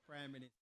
Prime Minister.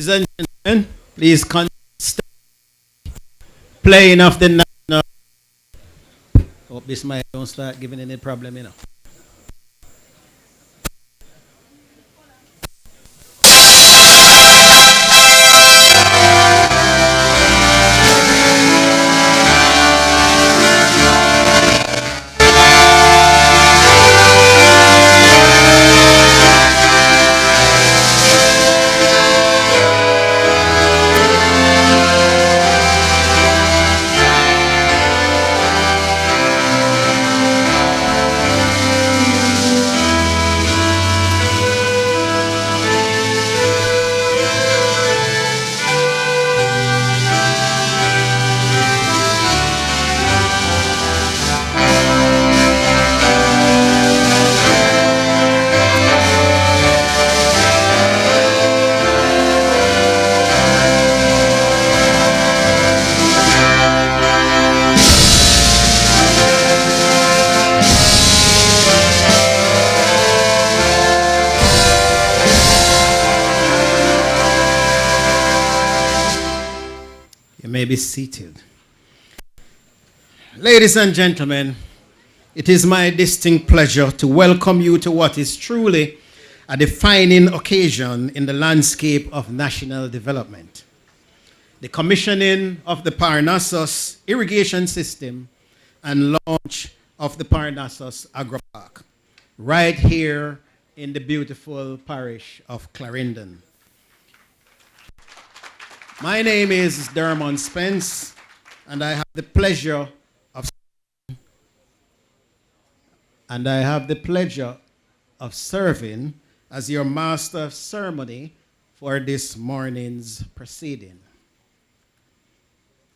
Ladies and gentlemen, please start playing of the national. Hope this mic don't start giving any problem, you know. May be seated. Ladies and gentlemen, it is my distinct pleasure to welcome you to what is truly a defining occasion in the landscape of national development. The commissioning of the Parnassus irrigation system and launch of the Parnassus Agro Park, right here in the beautiful parish of Clarendon. My name is Dermot Spence, and I have the pleasure of serving as your master of ceremony for this morning's proceeding.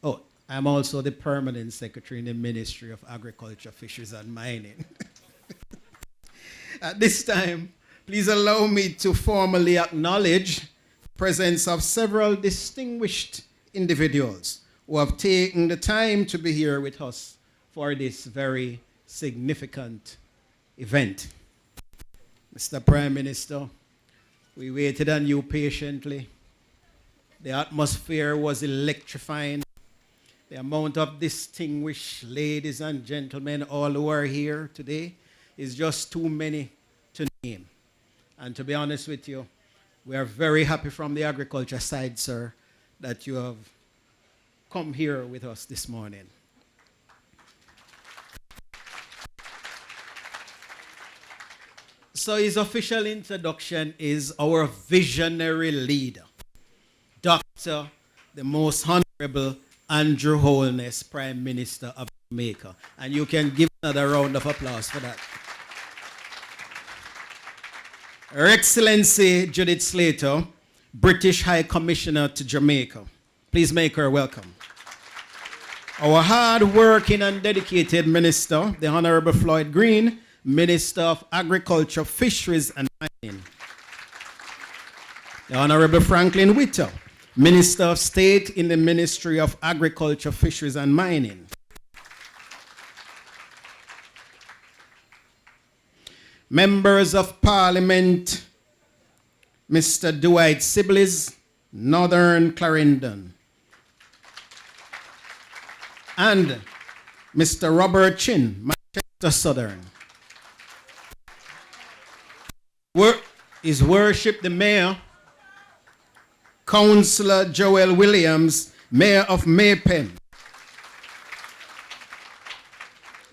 Oh, I'm also the permanent secretary in the Ministry of Agriculture, Fisheries and Mining. At this time, please allow me to formally acknowledge presence of several distinguished individuals who have taken the time to be here with us for this very significant event. Mr. Prime Minister, we waited on you patiently. The atmosphere was electrifying. The amount of distinguished ladies and gentlemen, all who are here today, is just too many to name. And to be honest with you, we are very happy from the agriculture side, sir, that you have come here with us this morning. So his official introduction is our visionary leader, Dr. the Most Honorable Andrew Holness, Prime Minister of Jamaica. And you can give another round of applause for that. Her Excellency Judith Slater, British High Commissioner to Jamaica. Please make her welcome. Our hard-working and dedicated Minister, the Honorable Floyd Green, Minister of Agriculture, Fisheries and Mining. The Honorable Franklin Witter, Minister of State in the Ministry of Agriculture, Fisheries and Mining. Members of Parliament, Mr. Dwight Sibley's, Northern Clarendon. And Mr. Robert Chin, Manchester Southern. His Worship the Mayor, Councillor Joel Williams, Mayor of Maypen.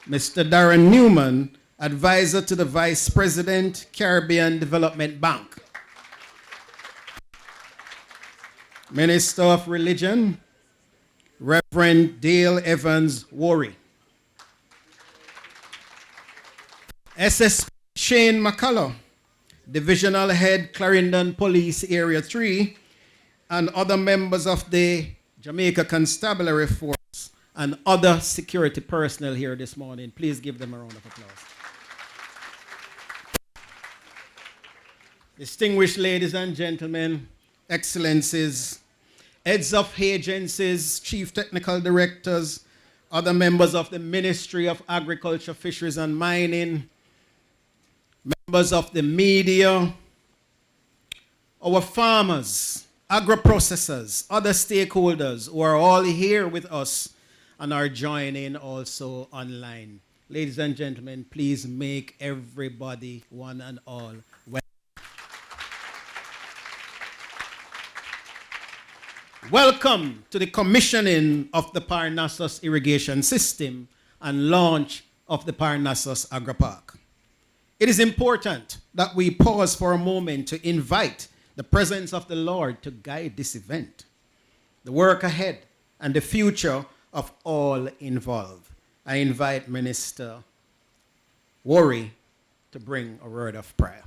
Mr. Darren Newman, Advisor to the Vice President, Caribbean Development Bank. Minister of Religion, Reverend Dale Evans Worry. SS Shane McCullough, Divisional Head, Clarendon Police Area 3, and other members of the Jamaica Constabulary Force and other security personnel here this morning. Please give them a round of applause. Distinguished ladies and gentlemen, excellencies, heads of agencies, chief technical directors, other members of the Ministry of Agriculture, Fisheries and Mining, members of the media, our farmers, agro-processors, other stakeholders who are all here with us and are joining also online. Ladies and gentlemen, please make everybody, one and all, welcome. Welcome to the commissioning of the Parnassus irrigation system and launch of the Parnassus Agro Park. It is important that we pause for a moment to invite the presence of the Lord to guide this event, the work ahead, and the future of all involved. I invite Minister Worry to bring a word of prayer.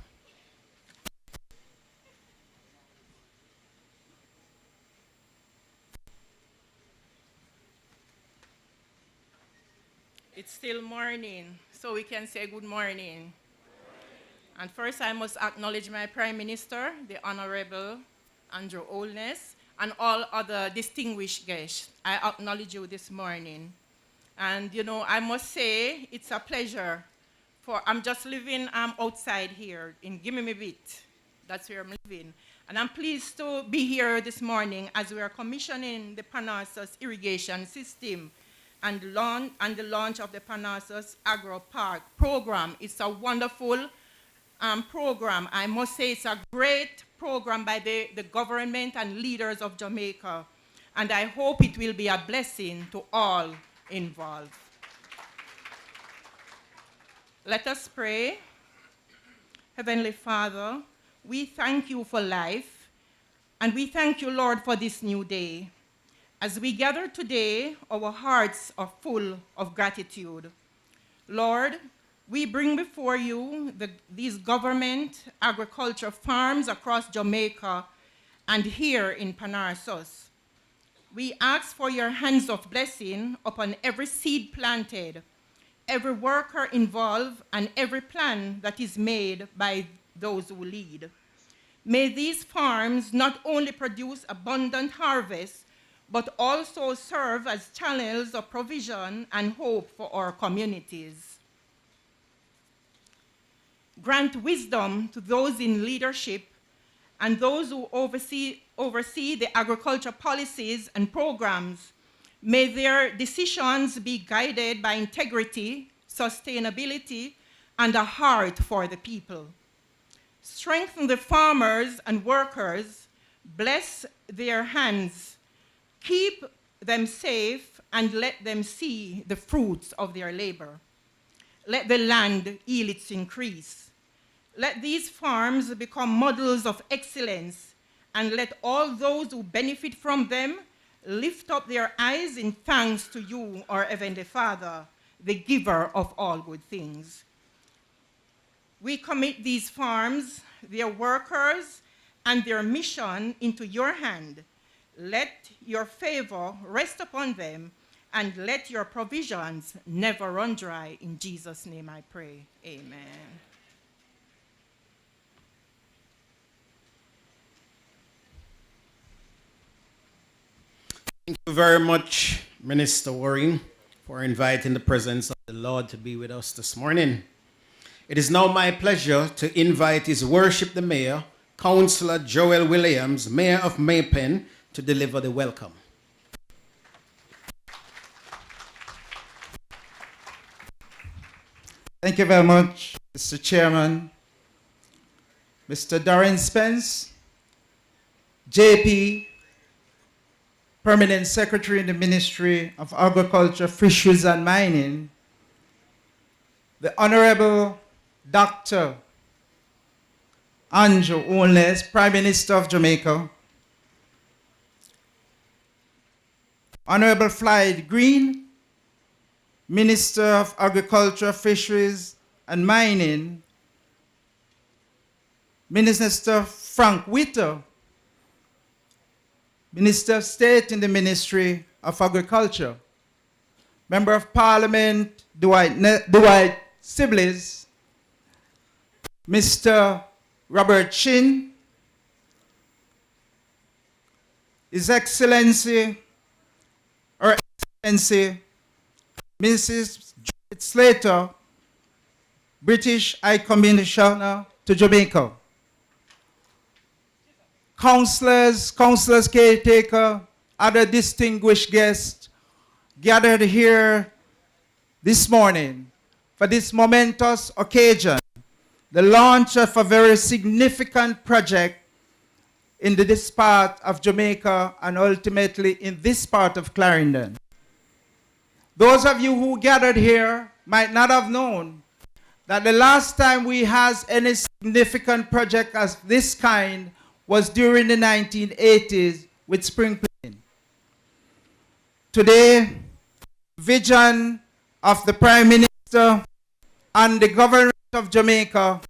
It's still morning, so we can say good morning. And first, I must acknowledge my Prime Minister, the Honorable Andrew Holness, and all other distinguished guests. I acknowledge you this morning. And, you know, I must say it's a pleasure. I'm just living outside here in Gimme Me Bit. That's where I'm living. And I'm pleased to be here this morning as we are commissioning the Parnassus irrigation system and the launch of the Parnassus Agro Park program. It's a wonderful program. I must say it's a great program by the government and leaders of Jamaica. And I hope it will be a blessing to all involved. Let us pray. Heavenly Father, we thank you for life, and we thank you, Lord, for this new day. As we gather today, our hearts are full of gratitude. Lord, we bring before you these government agriculture farms across Jamaica and here in Parnassus. We ask for your hands of blessing upon every seed planted, every worker involved, and every plan that is made by those who lead. May these farms not only produce abundant harvests, but also serve as channels of provision and hope for our communities. Grant wisdom to those in leadership and those who oversee the agriculture policies and programs. May their decisions be guided by integrity, sustainability, and a heart for the people. Strengthen the farmers and workers, bless their hands, keep them safe, and let them see the fruits of their labor. Let the land yield its increase. Let these farms become models of excellence, and let all those who benefit from them lift up their eyes in thanks to you, our Heavenly Father, the giver of all good things. We commit these farms, their workers, and their mission into your hand. Let your favor rest upon them, and let your provisions never run dry. In Jesus' name I pray. Amen. Thank you very much, Minister Worry, for inviting the presence of the Lord to be with us this morning. It is now my pleasure to invite His Worship the Mayor, Councillor Joel Williams, Mayor of Maypen, to deliver the welcome. Thank you very much, Mr. Chairman. Mr. Darren Spence, JP, Permanent Secretary in the Ministry of Agriculture, Fisheries and Mining, the Honorable Dr. Andrew Holness, Prime Minister of Jamaica, Honorable Floyd Green, Minister of Agriculture, Fisheries and Mining, Minister Frank Witter, Minister of State in the Ministry of Agriculture, Member of Parliament Dwight Sibley's, Mr. Robert Chin, His Excellency, Her Excellency, Mrs. Judith Slater, British High Commissioner to Jamaica, councillors, councillors caretaker, other distinguished guests gathered here this morning for this momentous occasion, the launch of a very significant project in this part of Jamaica and ultimately in this part of Clarendon. Those of you who gathered here might not have known that the last time we had any significant project of this kind was during the 1980s with Spring Plain. Today, vision of the Prime Minister and the government of Jamaica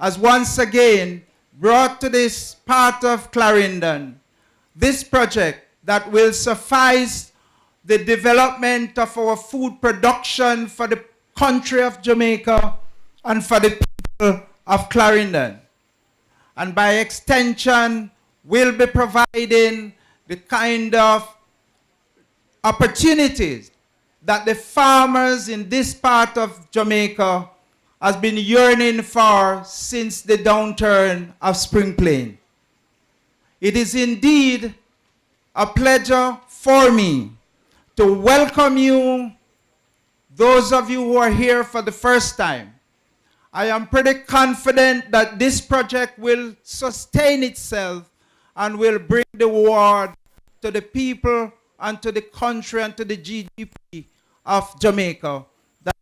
has once again brought to this part of Clarendon this project that will suffice the development of our food production for the country of Jamaica and for the people of Clarendon. And by extension, will be providing the kind of opportunities that the farmers in this part of Jamaica has been yearning for since the downturn of Spring Plain. It is indeed a pleasure for me to welcome you, those of you who are here for the first time. I am pretty confident that this project will sustain itself and will bring the reward to the people and to the country and to the GDP of Jamaica that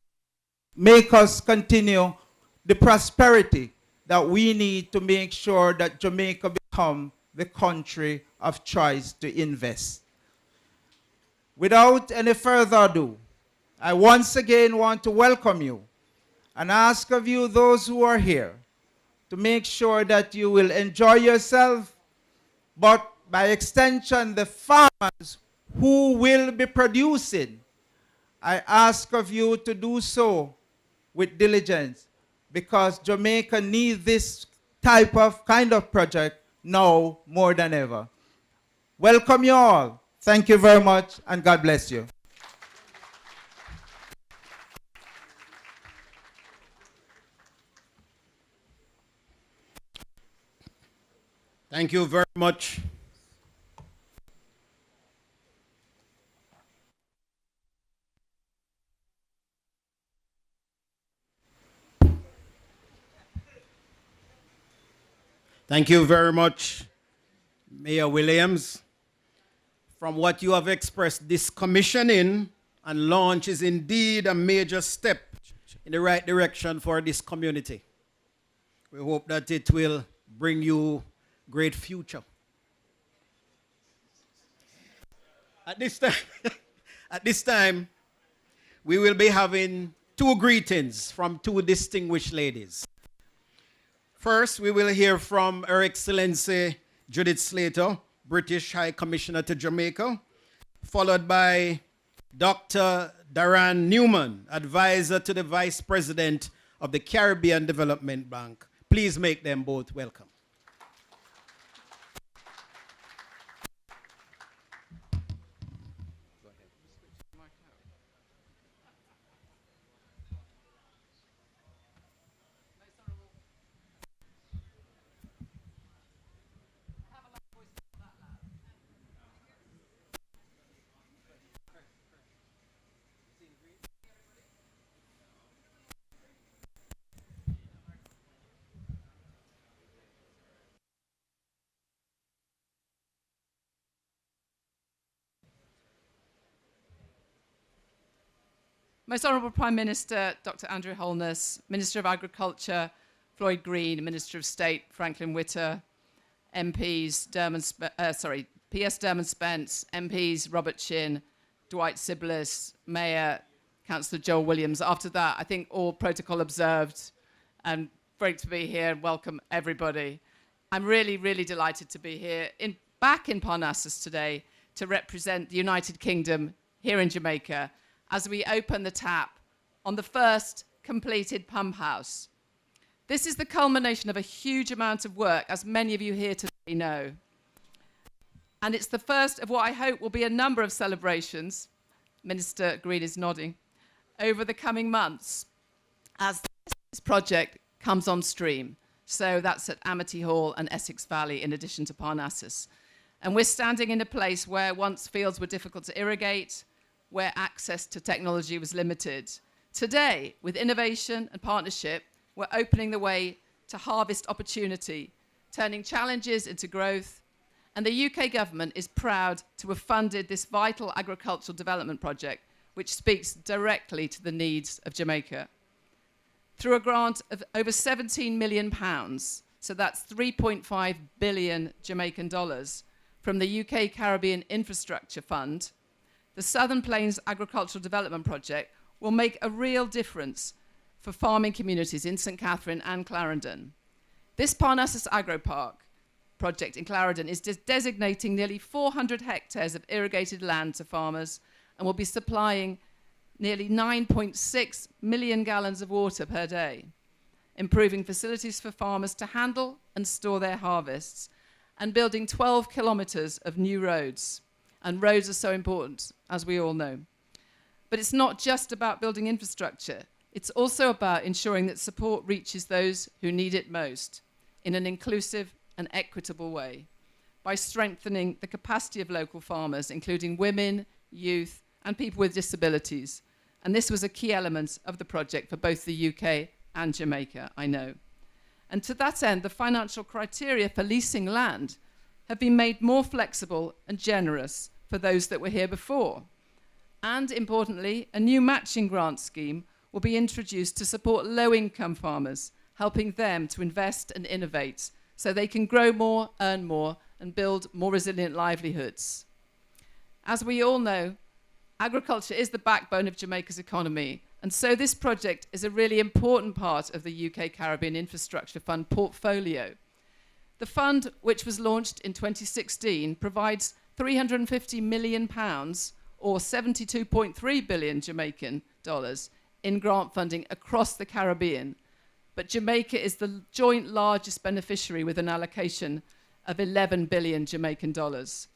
make us continue the prosperity that we need to make sure that Jamaica become the country of choice to invest. Without any further ado, I once again want to welcome you and ask of you, those who are here, to make sure that you will enjoy yourself, but by extension, the farmers who will be producing, I ask of you to do so with diligence, because Jamaica needs this kind of project now more than ever. Welcome you all. Thank you very much, and God bless you. Thank you very much. Thank you very much, Mayor Williams. From what you have expressed, this commissioning and launch is indeed a major step in the right direction for this community. We hope that it will bring you great future. At this time, we will be having two greetings from two distinguished ladies. First, we will hear from Her Excellency Judith Slater, British High Commissioner to Jamaica, followed by Dr. Darren Newman, Advisor to the Vice President of the Caribbean Development Bank. Please make them both welcome. Most Honourable Prime Minister Dr. Andrew Holness, Minister of Agriculture Floyd Green, Minister of State Franklin Witter, MPs PS Dermot Spence, MPs Robert Chin, Dwight Siblis, Mayor Councillor Joel Williams. After that, I think all protocol observed, and great to be here. Welcome everybody. I'm really, really delighted to be here back in Parnassus today to represent the United Kingdom here in Jamaica as we open the tap on the first completed pump house. This is the culmination of a huge amount of work, as many of you here today know. And it's the first of what I hope will be a number of celebrations, Minister Green is nodding, over the coming months as this project comes on stream. So that's at Amity Hall and Essex Valley, in addition to Parnassus. And we're standing in a place where once fields were difficult to irrigate, where access to technology was limited. Today, with innovation and partnership, we're opening the way to harvest opportunity, turning challenges into growth. And the UK government is proud to have funded this vital agricultural development project, which speaks directly to the needs of Jamaica. Through a grant of over £17 million, so that's 3.5 billion Jamaican dollars, from the UK Caribbean Infrastructure Fund, the Southern Plains Agricultural Development Project will make a real difference for farming communities in St. Catherine and Clarendon. This Parnassus Agro Park project in Clarendon is designating nearly 400 hectares of irrigated land to farmers and will be supplying nearly 9.6 million gallons of water per day, improving facilities for farmers to handle and store their harvests, and building 12 kilometres of new roads. And roads are so important, as we all know. But it's not just about building infrastructure. It's also about ensuring that support reaches those who need it most in an inclusive and equitable way, by strengthening the capacity of local farmers, including women, youth, and people with disabilities. And this was a key element of the project for both the UK and Jamaica, I know. And to that end, the financial criteria for leasing land have been made more flexible and generous for those that were here before. And importantly, a new matching grant scheme will be introduced to support low-income farmers, helping them to invest and innovate so they can grow more, earn more, and build more resilient livelihoods. As we all know, agriculture is the backbone of Jamaica's economy, and so this project is a really important part of the UK Caribbean Infrastructure Fund portfolio. The fund, which was launched in 2016, provides £350 million, or 72.3 billion Jamaican dollars, in grant funding across the Caribbean. But Jamaica is the joint largest beneficiary with an allocation of 11 billion Jamaican dollars.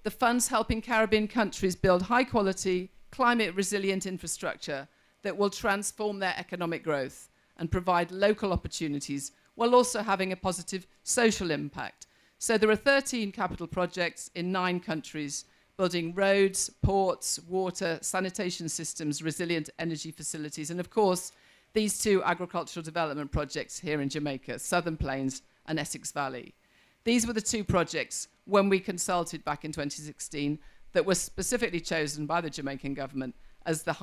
The fund's helping Caribbean countries build high-quality, climate-resilient infrastructure that will transform their economic growth and provide local opportunities while also having a positive social impact. So there are 13 capital projects in 9 countries, building roads, ports, water, sanitation systems, resilient energy facilities, and of course, these 2 agricultural development projects here in Jamaica, Southern Plains and Essex Valley. These were the 2 projects, when we consulted back in 2016, that were specifically chosen by the Jamaican government as the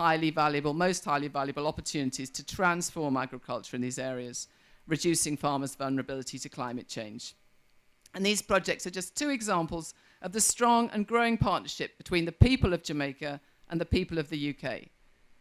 most highly valuable opportunities to transform agriculture in these areas, reducing farmers' vulnerability to climate change. And these projects are just 2 examples of the strong and growing partnership between the people of Jamaica and the people of the UK.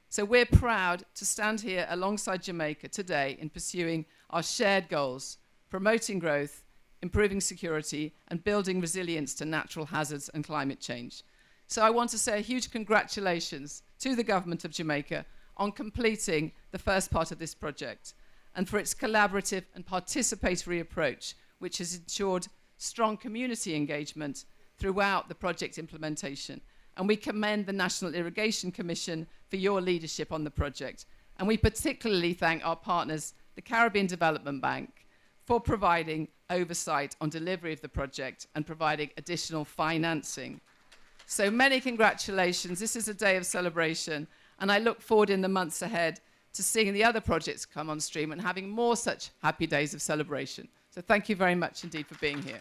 So we're proud to stand here alongside Jamaica today in pursuing our shared goals, promoting growth, improving security, and building resilience to natural hazards and climate change. So I want to say a huge congratulations to the government of Jamaica on completing the first part of this project and for its collaborative and participatory approach, which has ensured strong community engagement throughout the project implementation. And we commend the National Irrigation Commission for your leadership on the project. And we particularly thank our partners, the Caribbean Development Bank, for providing oversight on delivery of the project and providing additional financing. So many congratulations. This is a day of celebration, and I look forward in the months ahead to seeing the other projects come on stream and having more such happy days of celebration. So thank you very much indeed for being here.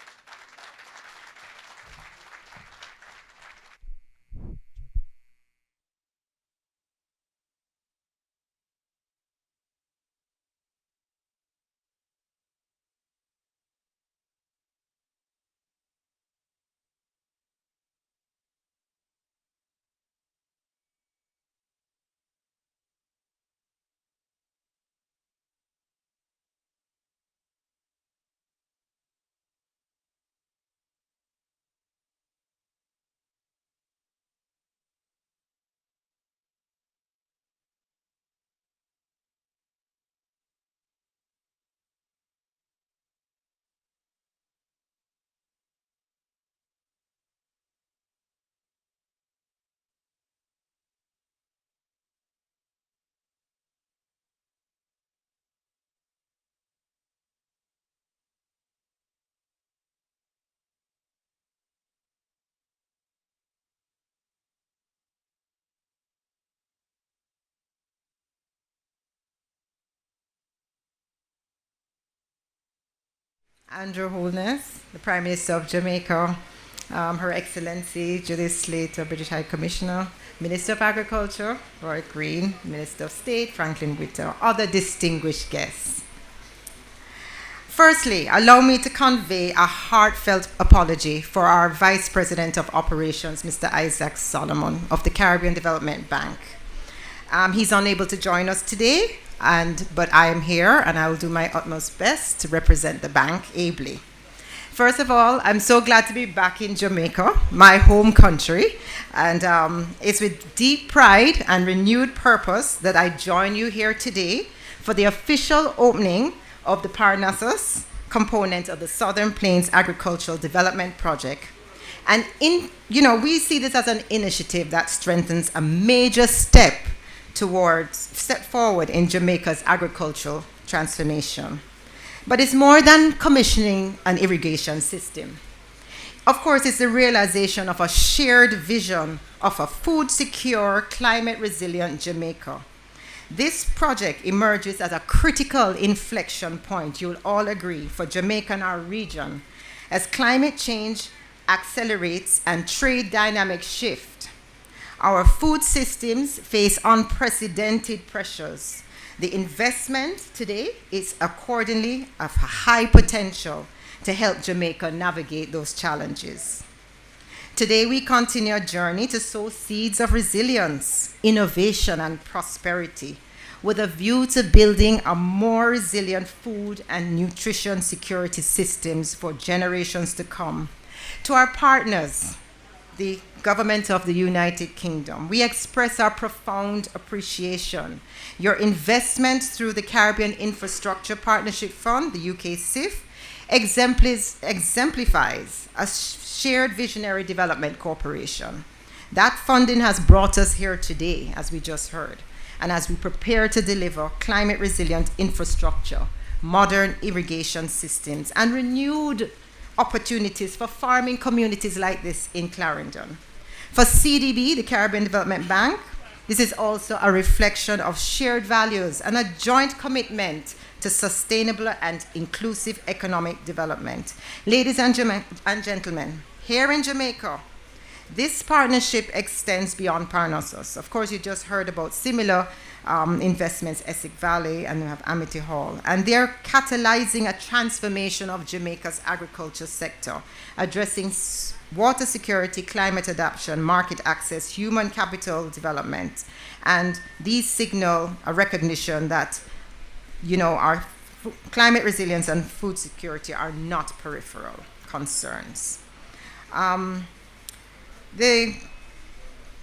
Andrew Holness, the Prime Minister of Jamaica, Her Excellency Judith Slater, British High Commissioner, Minister of Agriculture, Floyd Green, Minister of State, Franklin Witter, other distinguished guests. Firstly, allow me to convey a heartfelt apology for our Vice President of Operations, Mr. Isaac Solomon of the Caribbean Development Bank. He's unable to join us today, but I am here and I will do my utmost best to represent the bank ably. First of all, I'm so glad to be back in Jamaica, my home country, and it's with deep pride and renewed purpose that I join you here today for the official opening of the Parnassus component of the Southern Plains Agricultural Development Project. And we see this as an initiative that strengthens a major step forward in Jamaica's agricultural transformation. But it's more than commissioning an irrigation system. Of course, it's the realization of a shared vision of a food-secure, climate-resilient Jamaica. This project emerges as a critical inflection point, you'll all agree, for Jamaica and our region, as climate change accelerates and trade dynamics shift. Our food systems face unprecedented pressures. The investment today is accordingly of high potential to help Jamaica navigate those challenges. Today, we continue a journey to sow seeds of resilience, innovation, and prosperity with a view to building a more resilient food and nutrition security systems for generations to come. To our partners, the Government of the United Kingdom, we express our profound appreciation. Your investment through the Caribbean Infrastructure Partnership Fund, the UK CIF, exemplifies a shared visionary development cooperation. That funding has brought us here today, as we just heard, and as we prepare to deliver climate resilient infrastructure, modern irrigation systems, and renewed opportunities for farming communities like this in Clarendon. For CDB, the Caribbean Development Bank, this is also a reflection of shared values and a joint commitment to sustainable and inclusive economic development. Ladies and gentlemen, here in Jamaica, this partnership extends beyond Parnassus. Of course, you just heard about similar investments, Essex Valley, and we have Amity Hall. And they're catalyzing a transformation of Jamaica's agriculture sector, addressing water security, climate adaptation, market access, human capital development. And these signal a recognition that, our climate resilience and food security are not peripheral concerns.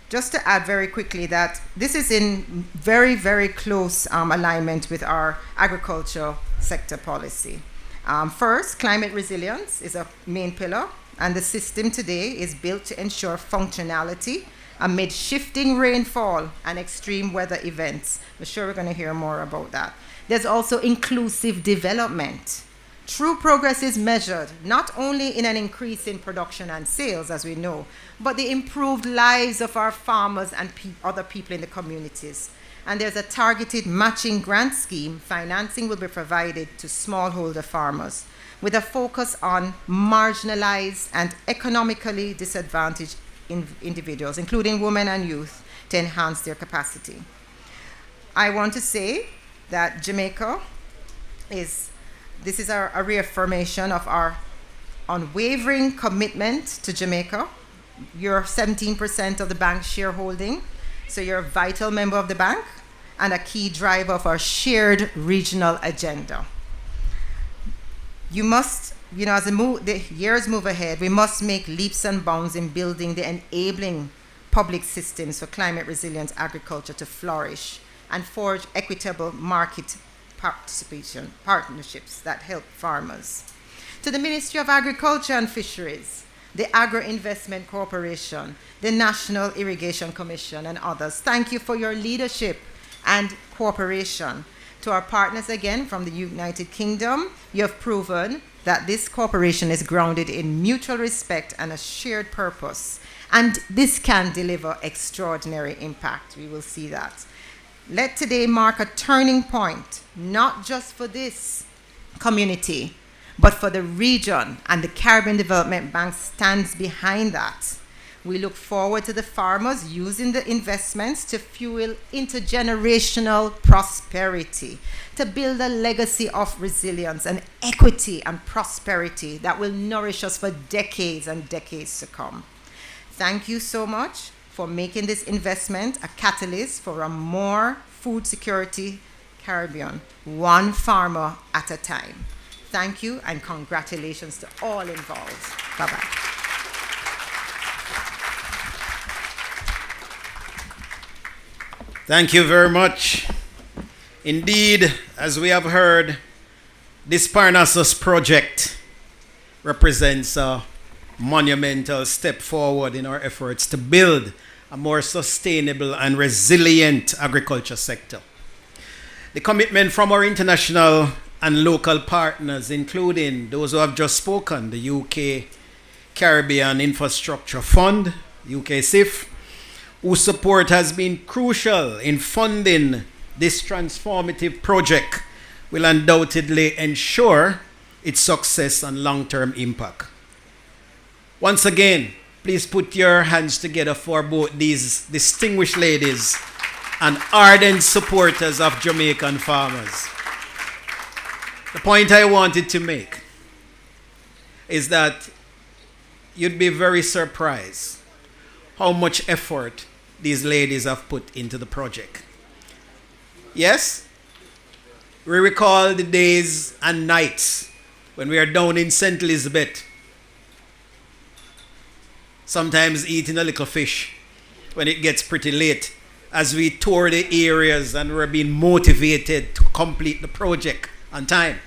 Just to add very quickly that this is in very, very close alignment with our agriculture sector policy. First, climate resilience is a main pillar, and the system today is built to ensure functionality amid shifting rainfall and extreme weather events. I'm sure we're going to hear more about that. There's also inclusive development. True progress is measured not only in an increase in production and sales, as we know, but the improved lives of our farmers and other people in the communities. And there's a targeted matching grant scheme. Financing will be provided to smallholder farmers with a focus on marginalized and economically disadvantaged individuals, including women and youth, to enhance their capacity. I want to say that Jamaica this is a reaffirmation of our unwavering commitment to Jamaica. You're 17% of the bank's shareholding, so you're a vital member of the bank and a key driver of our shared regional agenda. You must, as the years move ahead, we must make leaps and bounds in building the enabling public systems for climate resilient agriculture to flourish and forge equitable market participation partnerships that help farmers. To the Ministry of Agriculture and Fisheries, the Agro Investment Corporation, the National Irrigation Commission, and others, thank you for your leadership and cooperation. To our partners again from the United Kingdom, you have proven that this cooperation is grounded in mutual respect and a shared purpose, and this can deliver extraordinary impact. We will see that. Let today mark a turning point, not just for this community, but for the region, and the Caribbean Development Bank stands behind that. We look forward to the farmers using the investments to fuel intergenerational prosperity, to build a legacy of resilience and equity and prosperity that will nourish us for decades and decades to come. Thank you so much for making this investment a catalyst for a more food security Caribbean, one farmer at a time. Thank you and congratulations to all involved. Bye-bye. Thank you very much. Indeed, as we have heard, this Parnassus project represents a monumental step forward in our efforts to build a more sustainable and resilient agriculture sector. The commitment from our international and local partners, including those who have just spoken, the UK Caribbean Infrastructure Fund, UK CIF, whose support has been crucial in funding this transformative project, will undoubtedly ensure its success and long-term impact. Once again, please put your hands together for both these distinguished ladies and ardent supporters of Jamaican farmers. The point I wanted to make is that you'd be very surprised how much effort these ladies have put into the project. Yes, we recall the days and nights when we are down in St. Elizabeth, sometimes eating a little fish when it gets pretty late, as we tour the areas and we're being motivated to complete the project on time,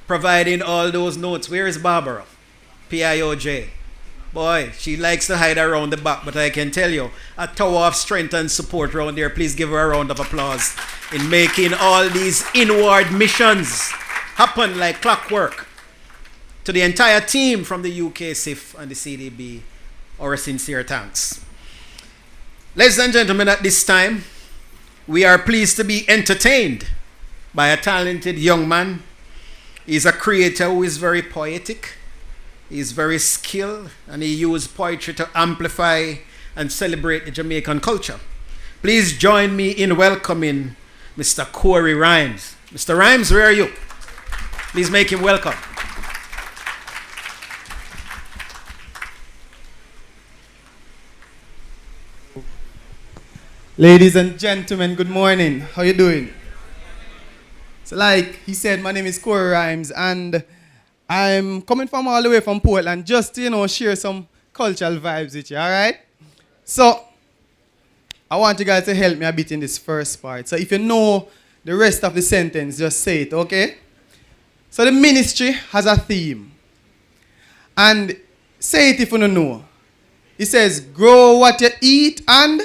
providing all those notes. Where is Barbara? PIOJ. Boy, she likes to hide around the back, but I can tell you, a tower of strength and support around there. Please give her a round of applause in making all these inward missions happen like clockwork. To the entire team from the UK CIF and the CDB, our sincere thanks. Ladies and gentlemen, at this time, we are pleased to be entertained by a talented young man. He's a creator who is very poetic. He's very skilled, and he used poetry to amplify and celebrate the Jamaican culture. Please join me in welcoming Mr. Corey Rhymes. Mr. Rhymes, where are you? Please make him welcome. Ladies and gentlemen, good morning. How you doing? So like he said, my name is Corey Rhymes, and I'm coming from all the way from Portland just to, share some cultural vibes with you, all right? So I want you guys to help me a bit in this first part. So if you know the rest of the sentence, just say it, okay? So the ministry has a theme. And say it if you don't know. It says, grow what you eat and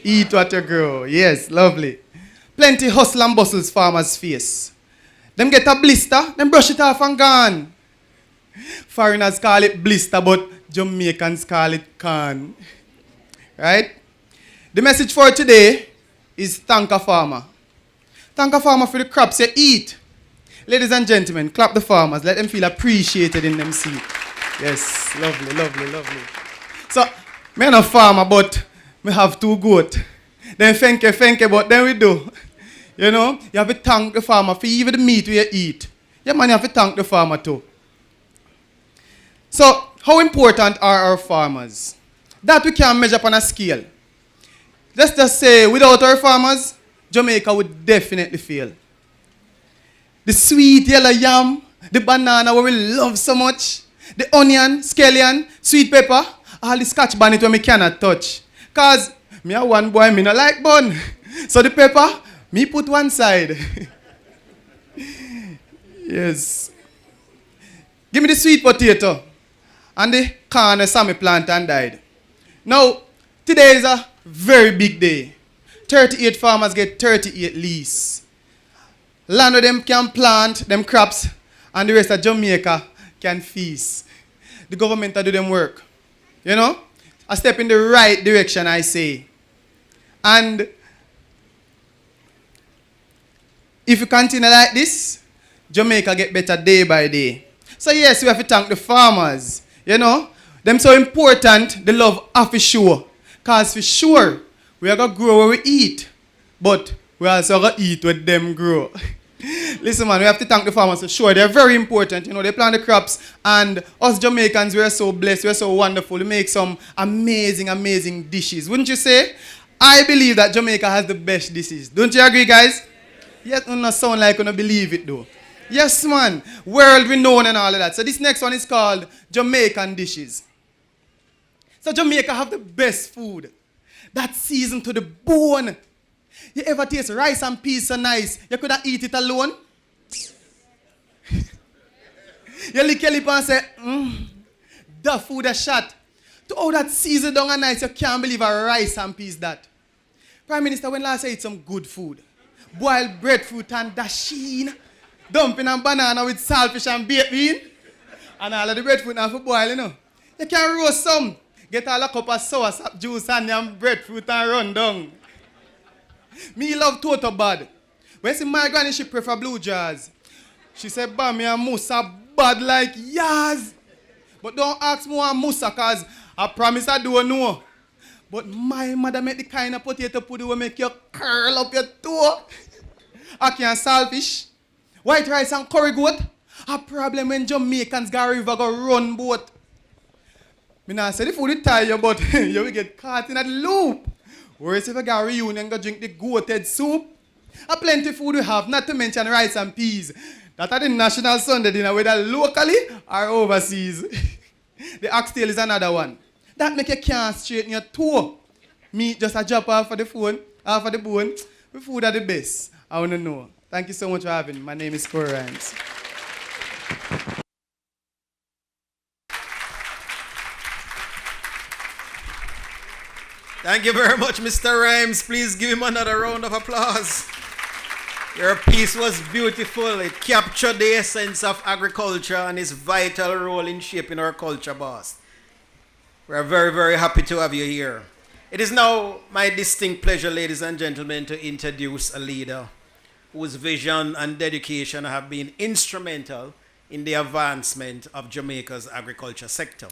eat what you grow. Yes, lovely. Plenty hustle and bustles farmers face. Them get a blister, them brush it off and gone. Foreigners call it blister, but Jamaicans call it can. Right? The message for today is thank a farmer. Thank a farmer for the crops you eat. Ladies and gentlemen, clap the farmers. Let them feel appreciated in them seat. Yes, lovely, lovely, lovely. So, I'm not a farmer, but I have 2 goats. Then fenke, but then we do. You have to thank the farmer for even the meat we eat. Yeah, man, you have to thank the farmer too. So, how important are our farmers? That we can measure up on a scale. Let's just say, without our farmers, Jamaica would definitely fail. The sweet yellow yam, the banana we love so much, the onion, scallion, sweet pepper, all the scotch bonnet we cannot touch. Because me a one boy, me no like bun. So the pepper, me put one side. Yes. Give me the sweet potato and the corn Sammy plant and died. Now, today is a very big day. 38 farmers get 38 lease. Land of them can plant them crops and the rest of Jamaica can feast. The government do them work. A step in the right direction, I say. And if you continue like this, Jamaica get better day by day. So yes, we have to thank the farmers. You know, them so important, the love of the show. Because for sure, we are going to grow where we eat. But we also going to eat what them grow. Listen, man, we have to thank the farmers for sure. They're very important. You know, they plant the crops. And us Jamaicans, we are so blessed. We are so wonderful. We make some amazing, amazing dishes. Wouldn't you say? I believe that Jamaica has the best dishes. Don't you agree, guys? Yes, it not sound like you don't believe it, though. Yes, man. World renowned and all of that. So this next one is called Jamaican dishes. So Jamaica have the best food. That's seasoned to the bone. You ever taste rice and peas so nice, you could have eat it alone? You lick your lip and say, the food a shot. To all that seasoned down and nice, you can't believe a rice and peas that. Prime Minister, when last I ate some good food? Boiled breadfruit and dasheen. Dumpling and banana with saltfish and baked bean. And all of the breadfruit now for boil, you know. You can roast some. Get all a cup of sour sap juice and yam breadfruit and run down. Me love total bad. When see my granny, she prefer blue jars. She said, Bammy and Musa bad like yas. But don't ask me what Musa, cause I promise I don't know. But my mother make the kind of potato pudding will make you curl up your toe. Aki and saltfish. White rice and curry goat. A problem when Jamaicans go river go run boat. Me not say the food will tie you, but you will get caught in that loop. Whereas if I go reunion go drink the goated soup. A plenty food we have, not to mention rice and peas. That are the national Sunday dinner, whether locally or overseas. The oxtail is another one. That make you can't straighten your toe. Me just a drop off of the phone, off of the bone. The food are the best. I want to know. Thank you so much for having me. My name is Corey Rhymes. Thank you very much, Mr. Rhymes. Please give him another round of applause. Your piece was beautiful. It captured the essence of agriculture and its vital role in shaping our culture, boss. We're very, very happy to have you here. It is now my distinct pleasure, ladies and gentlemen, to introduce a leader whose vision and dedication have been instrumental in the advancement of Jamaica's agriculture sector.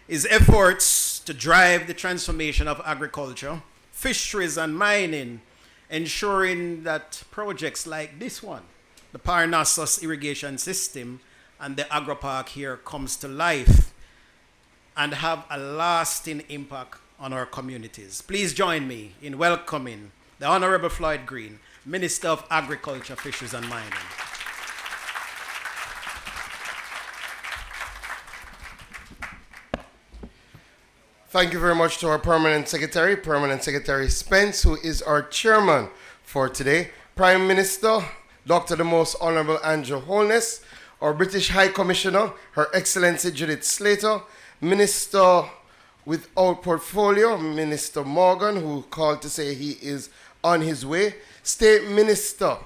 His efforts to drive the transformation of agriculture, fisheries, and mining, ensuring that projects like this one, the Parnassus irrigation system and the Agro Park here, comes to life and have a lasting impact on our communities. Please join me in welcoming the Honorable Floyd Green, Minister of Agriculture, Fisheries and Mining. Thank you very much to our Permanent Secretary Spence, who is our chairman for today. Prime Minister, Dr. the Most Honorable Andrew Holness, our British High Commissioner, Her Excellency Judith Slater, Minister without portfolio, Minister Morgan, who called to say he is on his way, State Minister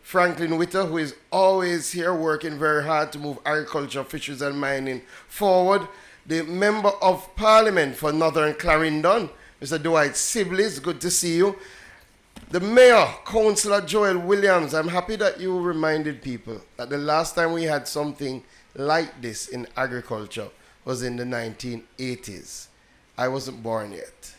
Franklin Witter, who is always here working very hard to move agriculture, fisheries and mining forward, the Member of Parliament for Northern Clarendon, Mr. Dwight Sibley's, good to see you. The Mayor, Councillor Joel Williams, I'm happy that you reminded people that the last time we had something like this in agriculture was in the 1980s. I wasn't born yet.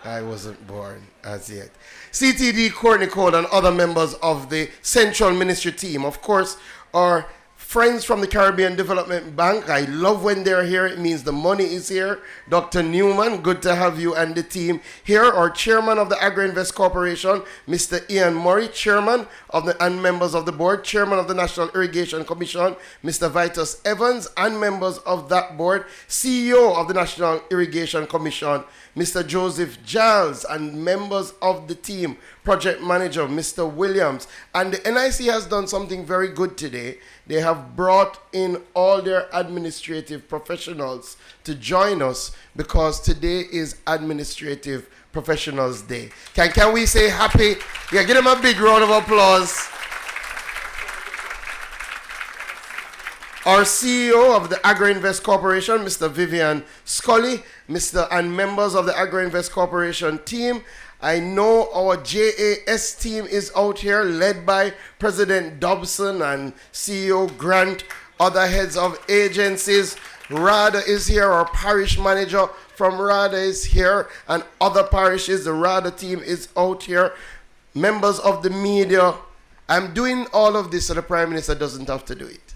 I wasn't born as yet. CTD, Courtney Code, and other members of the Central Ministry team, of course, are friends from the Caribbean Development Bank. I love when they're here. It means the money is here. Dr. Newman, good to have you and the team here. Our chairman of the Agro Invest Corporation, Mr. Ian Murray, chairman of the and members of the board, chairman of the National Irrigation Commission, Mr. Vitus Evans, and members of that board, CEO of the National Irrigation Commission, Mr. Joseph Giles, and members of the team, project manager, Mr. Williams. And the NIC has done something very good today. They have brought in all their administrative professionals to join us because today is Administrative Professionals Day. Can we say happy? Yeah, give them a big round of applause. Our CEO of the Agro Invest Corporation, Mr. Vivian Scully, and members of the Agro Invest Corporation team. I know our JAS team is out here, led by President Dobson and CEO Grant other heads of agencies. RADA is here, our parish manager from RADA is here, and other parishes, the RADA team is out here. Members of the media. I'm doing all of this so the Prime Minister doesn't have to do it.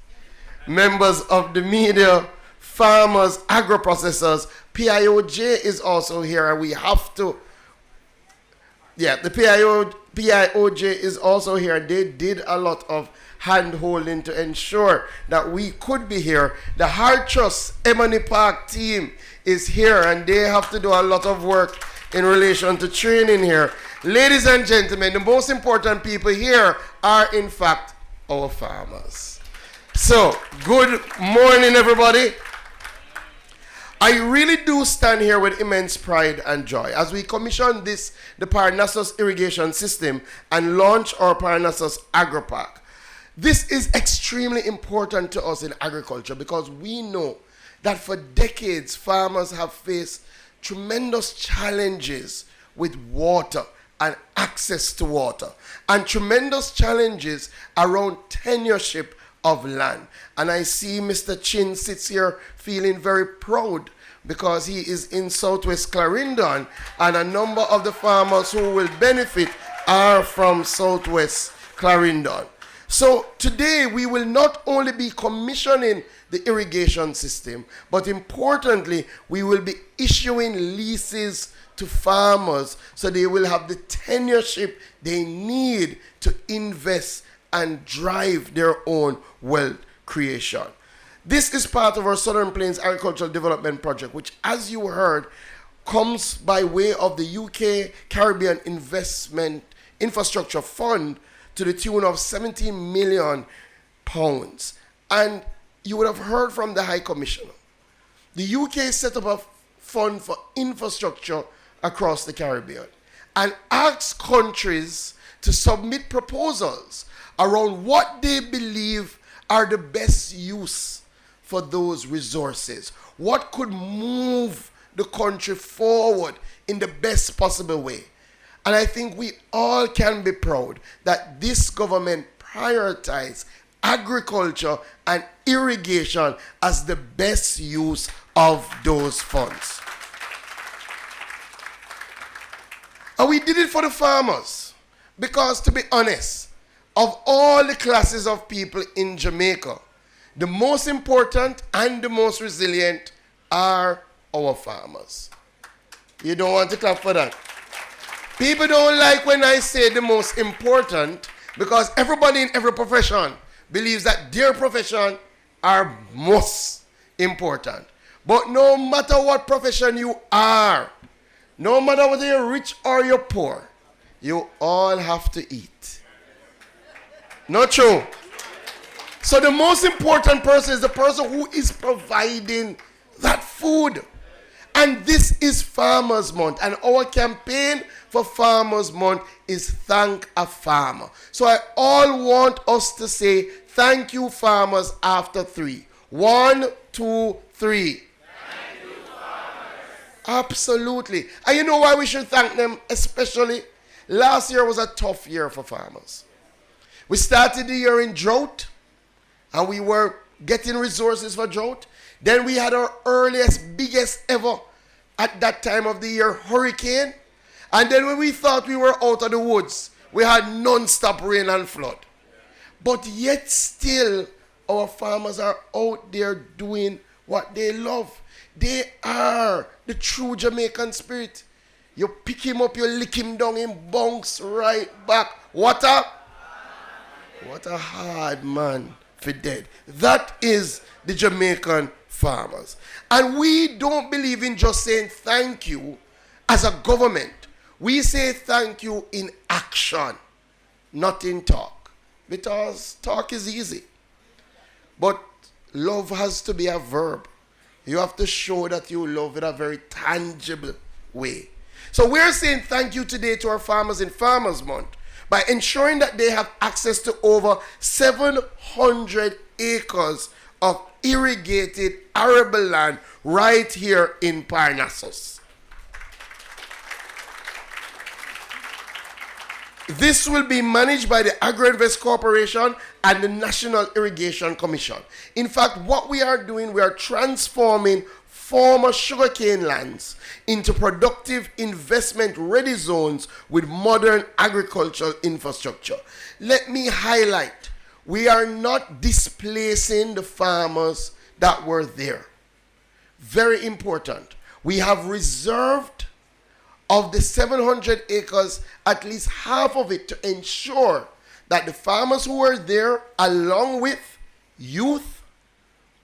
Members of the media, farmers, agro-processors, PIOJ is also here, and we have to, the PIOJ is also here. They did a lot of hand-holding to ensure that we could be here. The Hard Trust Emily Park team is here, and they have to do a lot of work in relation to training here. Ladies and gentlemen, the most important people here are, in fact, our farmers. So, good morning, everybody. I really do stand here with immense pride and joy as we commission the Parnassus irrigation system and launch our Parnassus Agro Park. This is extremely important to us in agriculture because we know that for decades farmers have faced tremendous challenges with water and access to water, and tremendous challenges around tenureship of land. And I see Mr. Chin sits here feeling very proud because he is in Southwest Clarendon, and a number of the farmers who will benefit are from Southwest Clarendon. So today we will not only be commissioning the irrigation system, but importantly, we will be issuing leases to farmers so they will have the tenureship they need to invest and drive their own wealth creation. This is part of our Southern Plains Agricultural Development Project, which, as you heard, comes by way of the UK Caribbean Investment Infrastructure Fund to the tune of £17 million. And you would have heard from the High Commissioner. The UK set up a fund for infrastructure across the Caribbean and asked countries to submit proposals around what they believe are the best use for those resources. What could move the country forward in the best possible way. And I think we all can be proud that this government prioritized agriculture and irrigation as the best use of those funds. And we did it for the farmers because, to be honest, of all the classes of people in Jamaica, the most important and the most resilient are our farmers. You don't want to clap for that. People don't like when I say the most important because everybody in every profession believes that their profession are most important. But no matter what profession you are, no matter whether you're rich or you're poor, you all have to eat. Not true? So the most important person is the person who is providing that food. And this is Farmers Month. And our campaign for Farmers Month is Thank a Farmer. So I all want us to say thank you, farmers, after 3. 1, 2, 3. Thank you, farmers. Absolutely. And you know why we should thank them especially? Last year was a tough year for farmers. We started the year in drought, and we were getting resources for drought. Then we had our earliest, biggest ever at that time of the year hurricane. And then when we thought we were out of the woods, we had non-stop rain and flood. But yet still, our farmers are out there doing what they love. They are the true Jamaican spirit. You pick him up, you lick him down, him bounce right back. What a hard man for dead. That is the Jamaican farmers. And we don't believe in just saying thank you as a government. We say thank you in action, not in talk. Because talk is easy. But love has to be a verb. You have to show that you love in a very tangible way. So we're saying thank you today to our farmers in Farmers Month by ensuring that they have access to over 700 acres of irrigated arable land right here in Parnassus. This will be managed by the Agro Invest Corporation and the National Irrigation Commission. In fact, what we are doing, we are transforming former sugarcane lands into productive investment-ready zones with modern agricultural infrastructure. Let me highlight, we are not displacing the farmers that were there. Very important. We have reserved of the 700 acres, at least half of it, to ensure that the farmers who are there, along with youth,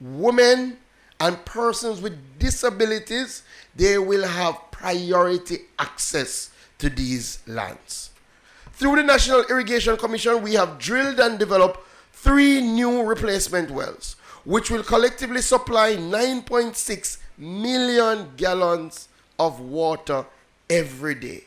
women, and persons with disabilities, they will have priority access to these lands. Through the National Irrigation Commission, we have drilled and developed 3 new replacement wells, which will collectively supply 9.6 million gallons of water every day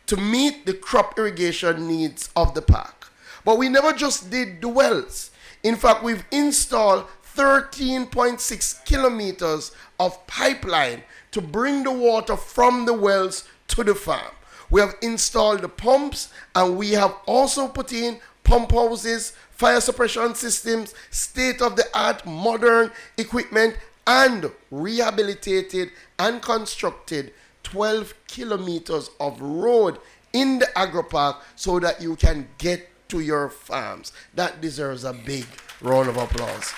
to meet the crop irrigation needs of the park. But we never just did the wells. In fact, we've installed 13.6 kilometers of pipeline to bring the water from the wells to the farm. We have installed the pumps, and we have also put in pump houses, fire suppression systems, state-of-the-art modern equipment, and rehabilitated and constructed 12 kilometers of road in the agro park so that you can get to your farms. That deserves a big round of applause.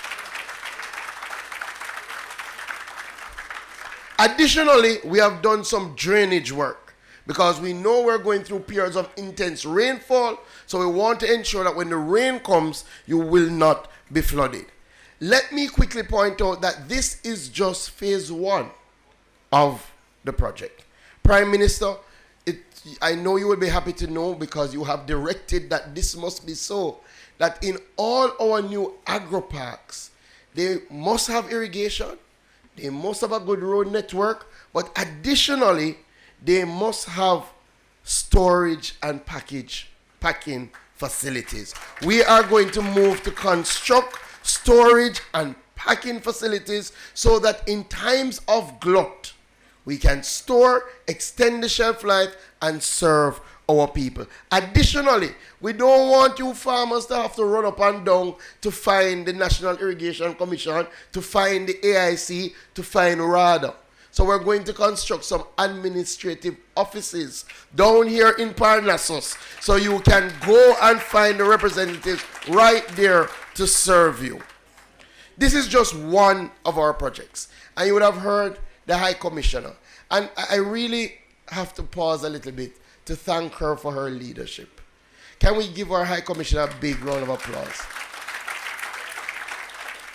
Additionally, we have done some drainage work because we know we're going through periods of intense rainfall, so we want to ensure that when the rain comes, you will not be flooded. Let me quickly point out that this is just phase 1 of the project. Prime Minister, I know you will be happy to know, because you have directed that this must be so, that in all our new agro parks, they must have irrigation, they must have a good road network, but additionally, they must have storage and packing facilities. We are going to move to construct storage and packing facilities so that in times of glut, we can store, extend the shelf life, and serve our people. Additionally, we don't want you farmers to have to run up and down to find the National Irrigation Commission, to find the AIC, to find RADA. So we're going to construct some administrative offices down here in Parnassus, so you can go and find the representatives right there to serve you. This is just one of our projects. And you would have heard the High Commissioner. And I really have to pause a little bit to thank her for her leadership. Can we give our High Commissioner a big round of applause?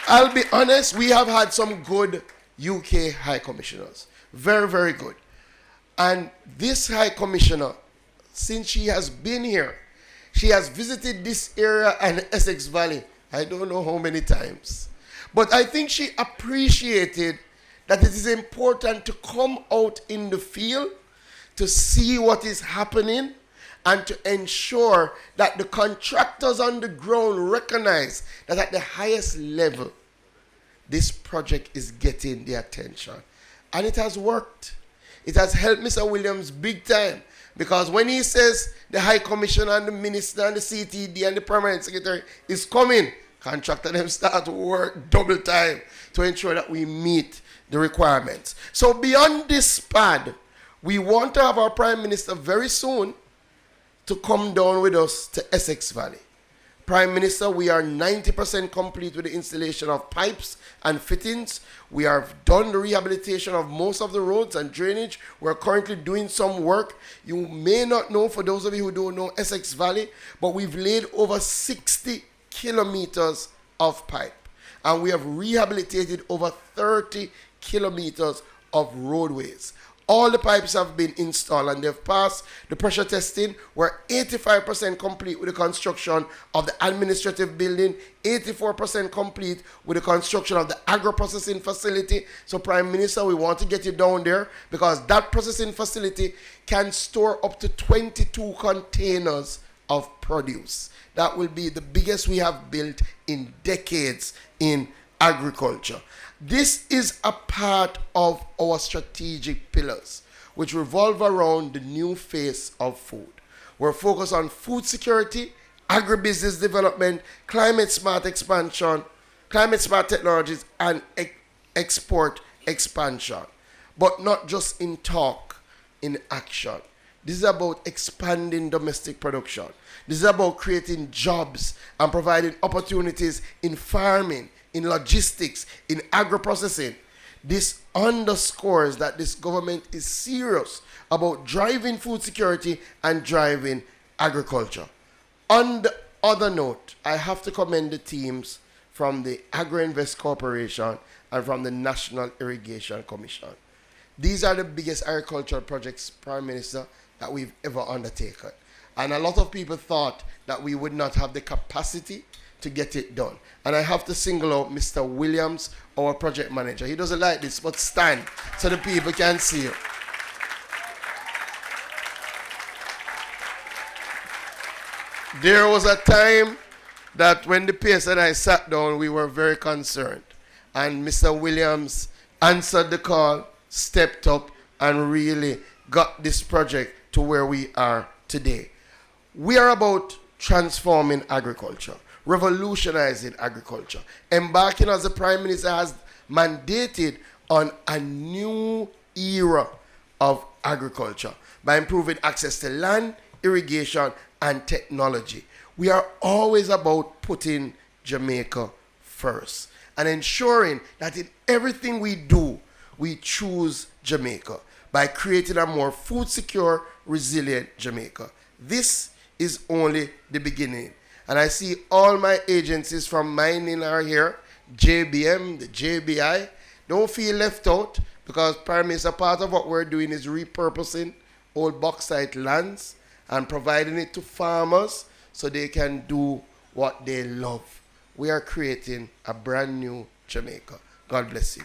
I'll be honest, we have had some good UK High Commissioners. Very, very good. And this High Commissioner, since she has been here, she has visited this area and Essex Valley, I don't know how many times. But I think she appreciated that it is important to come out in the field to see what is happening and to ensure that the contractors on the ground recognize that at the highest level, this project is getting the attention. And it has worked. It has helped Mr. Williams big time, because when he says the High Commissioner and the Minister and the CTD and the Permanent Secretary is coming, contractor them start to work double time to ensure that we meet the requirements. So beyond this pad, we want to have our Prime Minister very soon to come down with us to Essex Valley. Prime Minister, we are 90% complete with the installation of pipes and fittings. We have done the rehabilitation of most of the roads and drainage. We're currently doing some work. You may not know, for those of you who don't know Essex Valley, but we've laid over 60 kilometers of pipe. And we have rehabilitated over 30 kilometers of roadways. All the pipes have been installed and they've passed the pressure testing. We're 85% complete with the construction of the administrative building, 84% complete with the construction of the agro-processing facility. So Prime Minister, we want to get you down there, because that processing facility can store up to 22 containers of produce. That will be the biggest we have built in decades in agriculture. This is a part of our strategic pillars, which revolve around the new face of food. We're focused on food security, agribusiness development, climate smart expansion, climate smart technologies, and export expansion. But not just in talk, in action. This is about expanding domestic production. This is about creating jobs and providing opportunities in farming, in logistics, in agro-processing. This underscores that this government is serious about driving food security and driving agriculture. On the other note, I have to commend the teams from the Agro Invest Corporation and from the National Irrigation Commission. These are the biggest agricultural projects, Prime Minister, that we've ever undertaken. And a lot of people thought that we would not have the capacity to get it done. And I have to single out Mr. Williams, our project manager. He doesn't like this, but stand so the people can see you. There was a time that when the PS and I sat down, we were very concerned. And Mr. Williams answered the call, stepped up, and really got this project to where we are today. We are about transforming agriculture, revolutionizing agriculture, embarking, as the Prime Minister has mandated, on a new era of agriculture by improving access to land, irrigation, and technology. We are always about putting Jamaica first and ensuring that in everything we do, we choose Jamaica by creating a more food secure, resilient Jamaica. This is only the beginning. And I see all my agencies from mining are here, JBM, the JBI. Don't feel left out, because Prime Minister, part of what we're doing is repurposing old bauxite lands and providing it to farmers so they can do what they love. We are creating a brand new Jamaica. God bless you.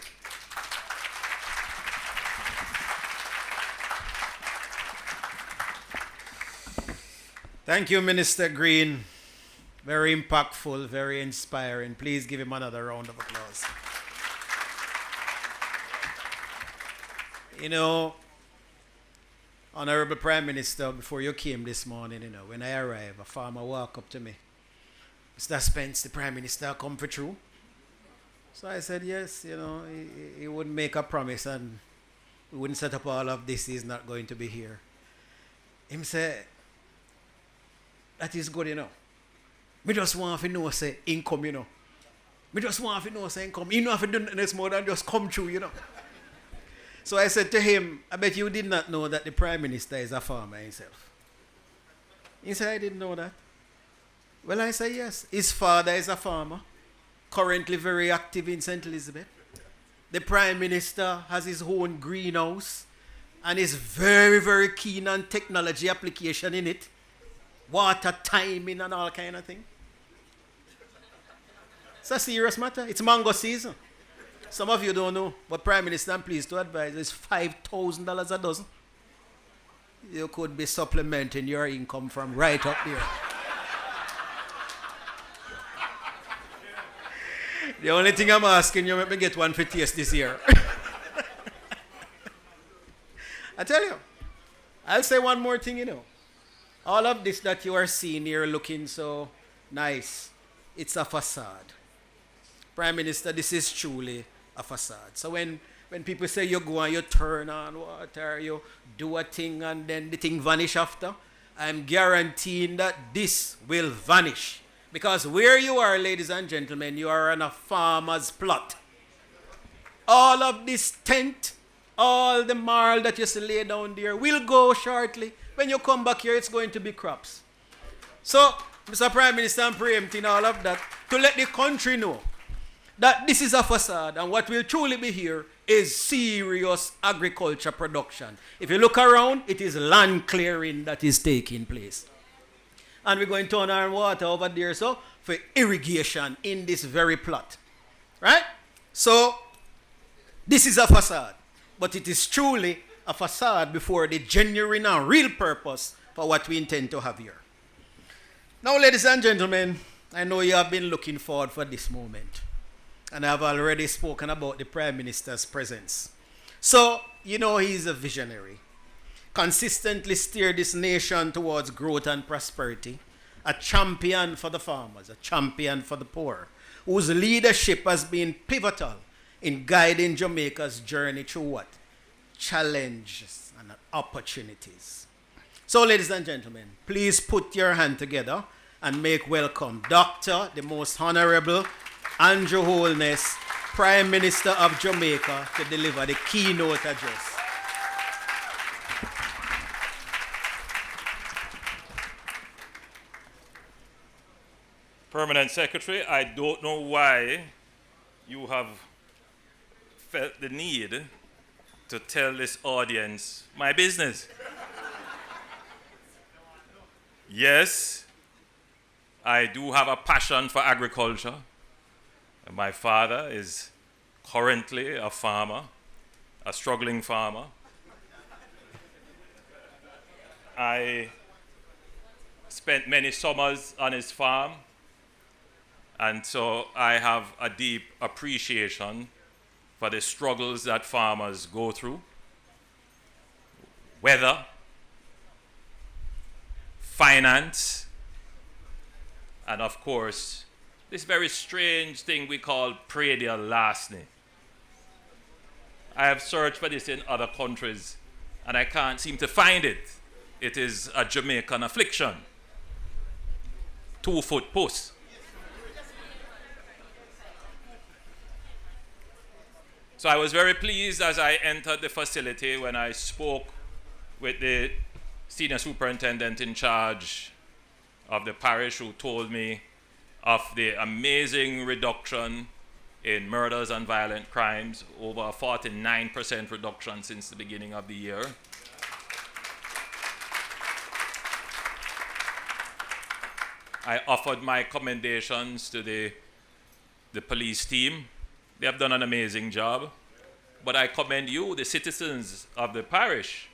Thank you, Minister Green. Very impactful, very inspiring. Please give him another round of applause. You know, Honorable Prime Minister, before you came this morning, when I arrived, a farmer walked up to me. Mr. Spence, the Prime Minister come for true? So I said, yes, he wouldn't make a promise and we wouldn't set up all of this. He's not going to be here. Him said, that is good, Me just want to know, say, income, Me just want to know, say, income. You know, if you do this more than just come true, So I said to him, I bet you did not know that the Prime Minister is a farmer himself. He said, I didn't know that. Well, I said, yes. His father is a farmer, currently very active in St. Elizabeth. The Prime Minister has his own greenhouse and is very, very keen on technology application in it. Water timing and all kind of thing. It's a serious matter. It's mango season. Some of you don't know, but Prime Minister, I'm pleased to advise, it's $5,000 a dozen. You could be supplementing your income from right up there. The only thing I'm asking you, let me get one for taste this year. I tell you, I'll say one more thing, All of this that you are seeing here looking so nice, it's a facade. Prime Minister, this is truly a facade. So when people say you go and you turn on water, you do a thing and then the thing vanish after, I'm guaranteeing that this will vanish. Because where you are, ladies and gentlemen, you are on a farmer's plot. All of this tent, all the marl that you see lay down there will go shortly. When you come back here, it's going to be crops. So, Mr. Prime Minister, I'm preempting all of that to let the country know that this is a facade, and what will truly be here is serious agriculture production. If you look around, it is land clearing that is taking place. And we're going to turn our water over there so for irrigation in this very plot. Right? So, this is a facade, but it is truly a facade before the genuine and real purpose for what we intend to have here. Now, ladies and gentlemen, I know you have been looking forward for this moment. And I've already spoken about the Prime Minister's presence. So, he's a visionary. consistently steered this nation towards growth and prosperity, a champion for the farmers, a champion for the poor, whose leadership has been pivotal in guiding Jamaica's journey through what? Challenges and opportunities. So, ladies and gentlemen, please put your hand together and make welcome Dr. the Most Honorable Andrew Holness, Prime Minister of Jamaica, to deliver the keynote address. Permanent Secretary, I don't know why you have felt the need to tell this audience my business. Yes, I do have a passion for agriculture. My father is currently a farmer, a struggling farmer. I spent many summers on his farm, and so I have a deep appreciation for the struggles that farmers go through. Weather, finance, and of course, this very strange thing we call predial larceny. I have searched for this in other countries, and I can't seem to find it. It is a Jamaican affliction. 2-foot posts. So I was very pleased as I entered the facility when I spoke with the senior superintendent in charge of the parish, who told me of the amazing reduction in murders and violent crimes, over a 49% reduction since the beginning of the year. I offered my commendations to the police team. They have done an amazing job. But I commend you, the citizens of the parish,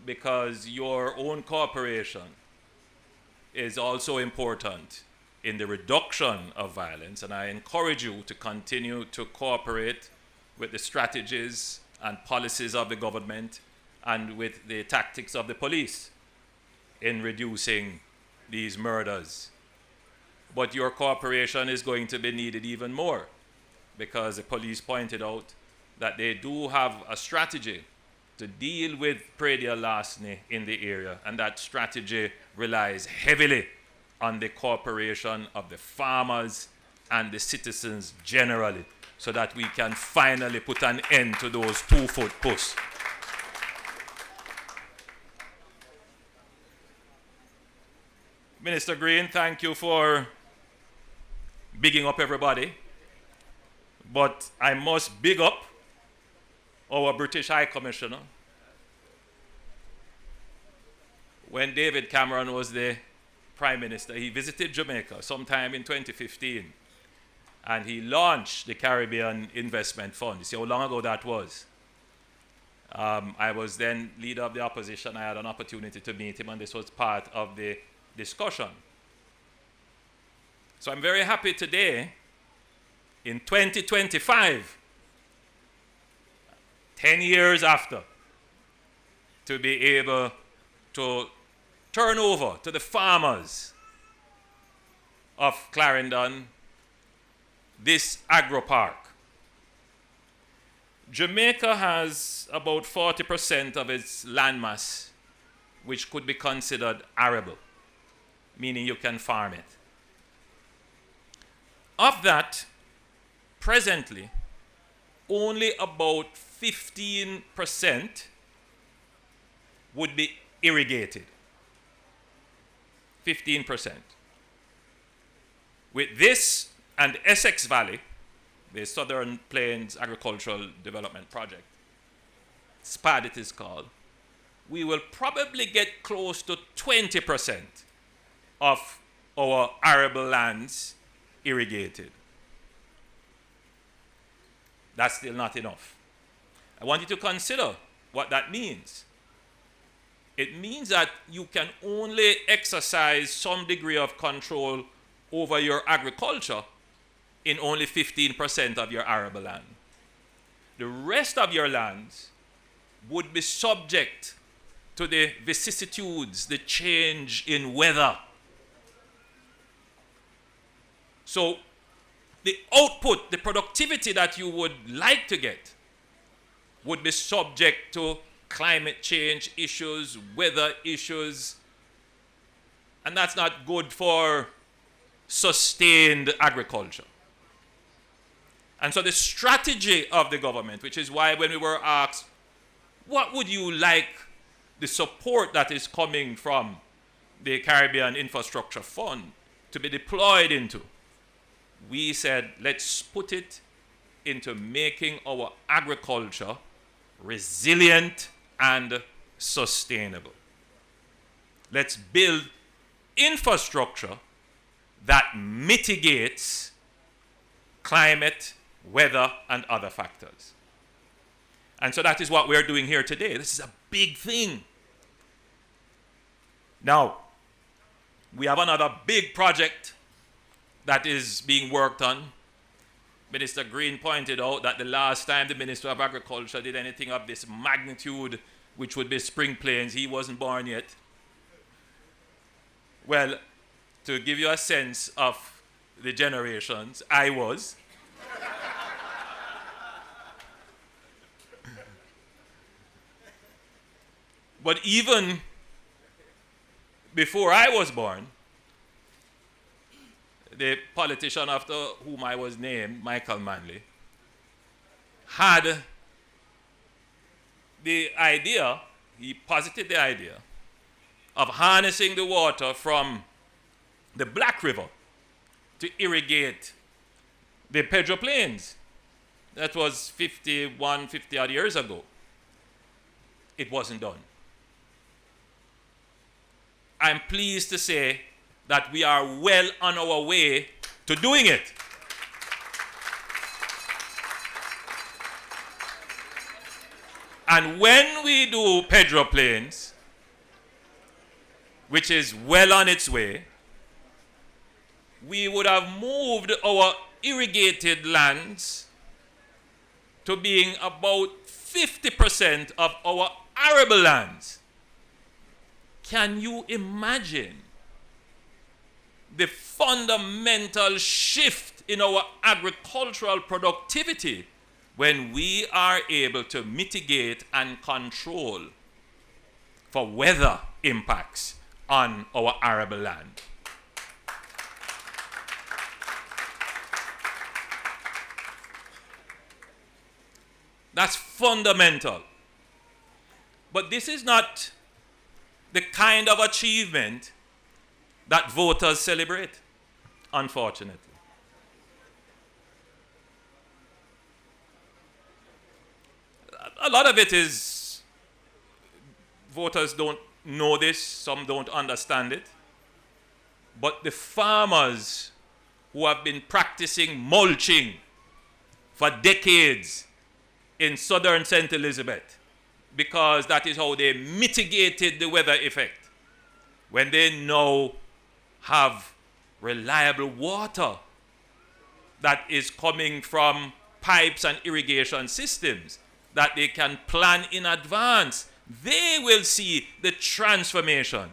because your own cooperation is also important in the reduction of violence, and I encourage you to continue to cooperate with the strategies and policies of the government and with the tactics of the police in reducing these murders. But your cooperation is going to be needed even more, because the police pointed out that they do have a strategy to deal with predial larceny in the area, and that strategy relies heavily on the cooperation of the farmers and the citizens generally, so that we can finally put an end to those 2-foot posts. Minister Green, thank you for bigging up everybody, but I must big up our British High Commissioner. When David Cameron was the Prime Minister, he visited Jamaica sometime in 2015, and he launched the Caribbean Investment Fund. You see how long ago that was? I was then leader of the opposition. I had an opportunity to meet him, and this was part of the discussion. So I'm very happy today, in 2025, 10 years after, to be able to turn over to the farmers of Clarendon this agro park. Jamaica has about 40% of its landmass which could be considered arable, meaning you can farm it. Of that, presently, only about 15% would be irrigated. 15%. With this and Essex Valley, the Southern Plains Agricultural Development Project, SPAD it is called, we will probably get close to 20% of our arable lands irrigated. That's still not enough. I want you to consider what that means. It means that you can only exercise some degree of control over your agriculture in only 15% of your arable land. The rest of your lands would be subject to the vicissitudes, the change in weather. So the output, the productivity that you would like to get would be subject to climate change issues, weather issues, and that's not good for sustained agriculture. And so the strategy of the government, which is why when we were asked, what would you like the support that is coming from the Caribbean Infrastructure Fund to be deployed into? We said, let's put it into making our agriculture resilient and sustainable. Let's build infrastructure that mitigates climate, weather, and other factors. And so that is what we're doing here today. This is a big thing. Now, we have another big project that is being worked on. Minister Green pointed out that the last time the Minister of Agriculture did anything of this magnitude, which would be Spring Plains, he wasn't born yet. Well, to give you a sense of the generations, I was. But even before I was born, the politician after whom I was named, Michael Manley, had the idea, he posited the idea, of harnessing the water from the Black River to irrigate the Pedro Plains. That was 50 odd years ago. It wasn't done. I'm pleased to say that we are well on our way to doing it. And when we do Pedro Plains, which is well on its way, we would have moved our irrigated lands to being about 50% of our arable lands. Can you imagine the fundamental shift in our agricultural productivity when we are able to mitigate and control for weather impacts on our arable land? That's fundamental. But this is not the kind of achievement that voters celebrate, unfortunately. A lot of it is voters don't know this, some don't understand it. But the farmers who have been practicing mulching for decades in southern St. Elizabeth, because that is how they mitigated the weather effect, when they now have reliable water that is coming from pipes and irrigation systems that they can plan in advance, they will see the transformation.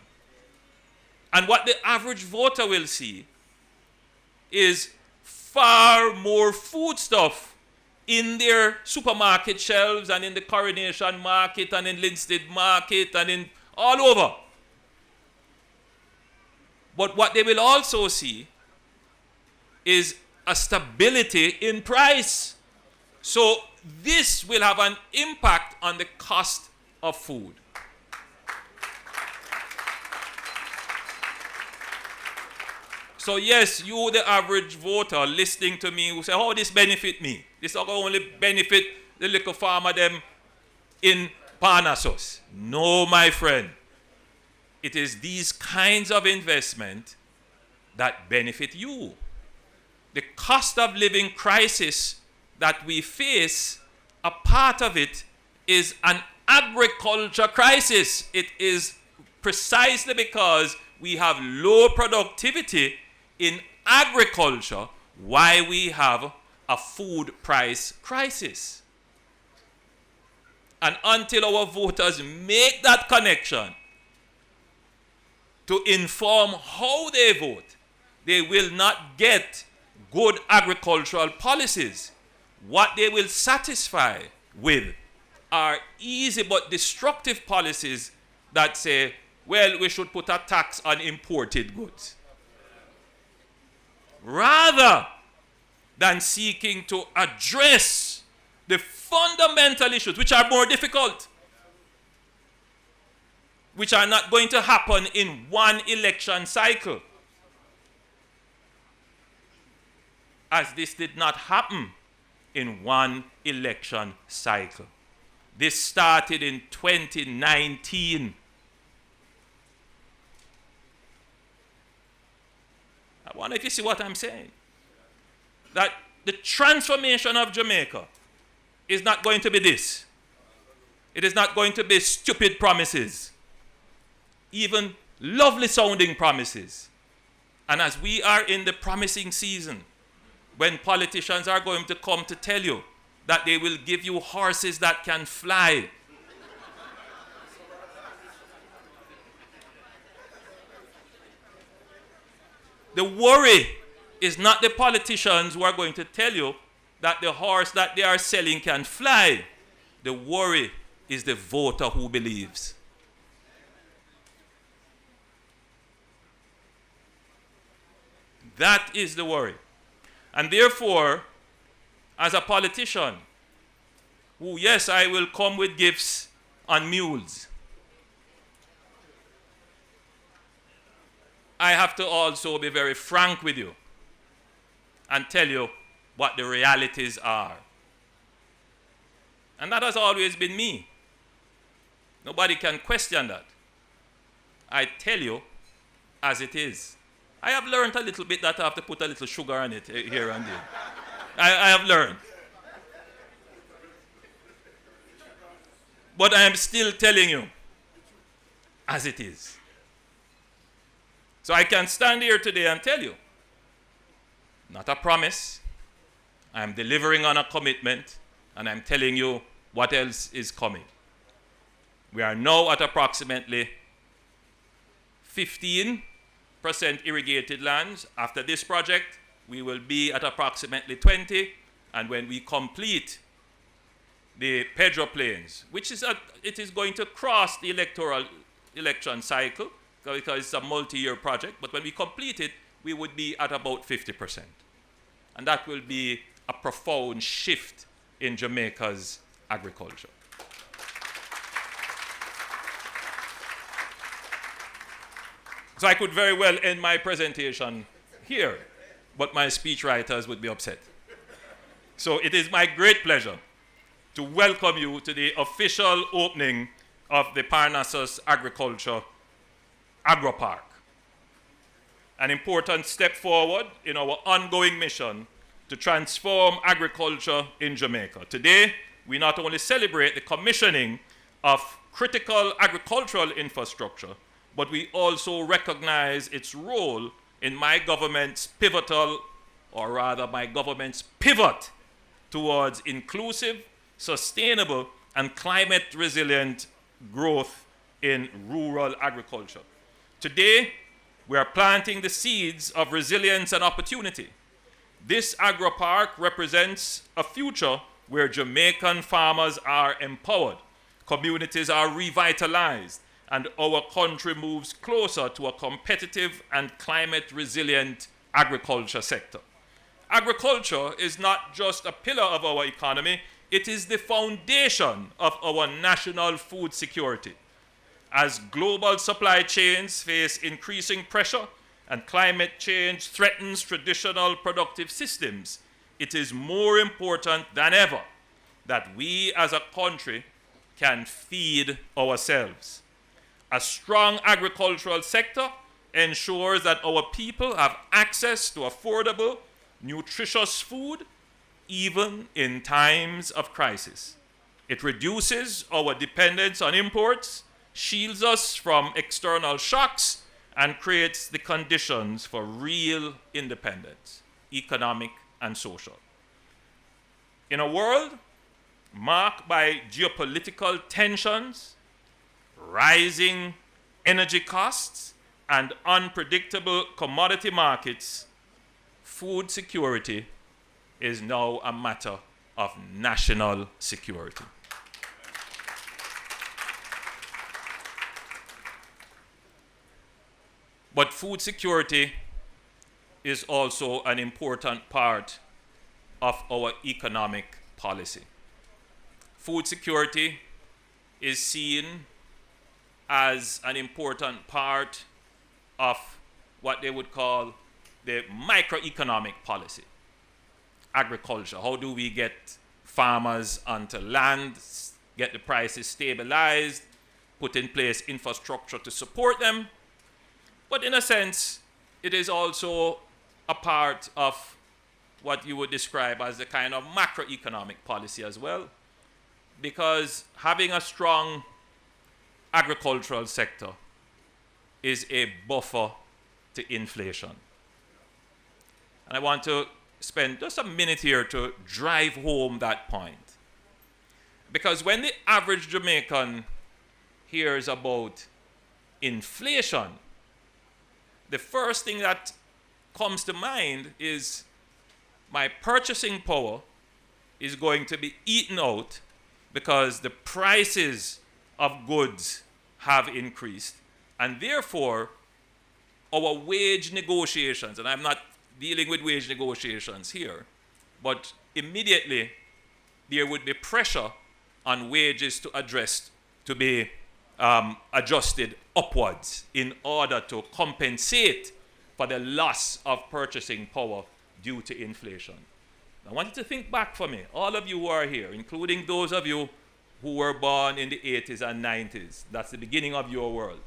And what the average voter will see is far more foodstuff in their supermarket shelves and in the Coronation Market and in Linstead Market and in all over. But what they will also see is a stability in price. So this will have an impact on the cost of food. So yes, you, the average voter listening to me, who say, how this benefit me? This will only benefit the little farmer them in Parnassus. No, my friend. It is these kinds of investment that benefit you. The cost of living crisis that we face, a part of it is an agriculture crisis. It is precisely because we have low productivity in agriculture why we have a food price crisis. And until our voters make that connection to inform how they vote, they will not get good agricultural policies. What they will satisfy with are easy but destructive policies that say, well, we should put a tax on imported goods, rather than seeking to address the fundamental issues, which are more difficult, which are not going to happen in one election cycle, as this did not happen in one election cycle. This started in 2019. I wonder if you see what I'm saying. That the transformation of Jamaica is not going to be this. It is not going to be stupid promises, even lovely sounding promises. And as we are in the promising season, when politicians are going to come to tell you that they will give you horses that can fly, the worry is not the politicians who are going to tell you that the horse that they are selling can fly. The worry is the voter who believes. That is the worry. And therefore, as a politician, who, yes, I will come with gifts on mules, I have to also be very frank with you and tell you what the realities are. And that has always been me. Nobody can question that. I tell you as it is. I have learned a little bit that I have to put a little sugar on it here and there. I have learned. But I am still telling you as it is. So I can stand here today and tell you, not a promise, I am delivering on a commitment, and I'm telling you what else is coming. We are now at approximately 15% irrigated lands. After this project, we will be at approximately 20, and when we complete the Pedro Plains, which is it is going to cross the election cycle because it's a multi-year project, but when we complete it, we would be at about 50%. And that will be a profound shift in Jamaica's agriculture. So I could very well end my presentation here, but my speechwriters would be upset. So it is my great pleasure to welcome you to the official opening of the Parnassus Agriculture Agro Park, an important step forward in our ongoing mission to transform agriculture in Jamaica. Today, we not only celebrate the commissioning of critical agricultural infrastructure, but we also recognize its role in my government's pivotal, or rather my government's pivot towards inclusive, sustainable, and climate-resilient growth in rural agriculture. Today, we are planting the seeds of resilience and opportunity. This agro park represents a future where Jamaican farmers are empowered, communities are revitalized, and our country moves closer to a competitive and climate-resilient agriculture sector. Agriculture is not just a pillar of our economy, it is the foundation of our national food security. As global supply chains face increasing pressure and climate change threatens traditional productive systems, it is more important than ever that we as a country can feed ourselves. A strong agricultural sector ensures that our people have access to affordable, nutritious food, even in times of crisis. It reduces our dependence on imports, shields us from external shocks, and creates the conditions for real independence, economic and social. In a world marked by geopolitical tensions, rising energy costs, and unpredictable commodity markets, food security is now a matter of national security. But food security is also an important part of our economic policy. Food security is seen as an important part of what they would call the microeconomic policy. Agriculture, how do we get farmers onto land, get the prices stabilized, put in place infrastructure to support them. But in a sense, it is also a part of what you would describe as the kind of macroeconomic policy as well, because having a strong agricultural sector is a buffer to inflation. And I want to spend just a minute here to drive home that point. Because when the average Jamaican hears about inflation, the first thing that comes to mind is my purchasing power is going to be eaten out because the prices of goods have increased, and therefore our wage negotiations, and I'm not dealing with wage negotiations here, but immediately there would be pressure on wages to be adjusted upwards in order to compensate for the loss of purchasing power due to inflation. I want you to think back for me, all of you who are here, including those of you who were born in the 80s and 90s, that's the beginning of your world,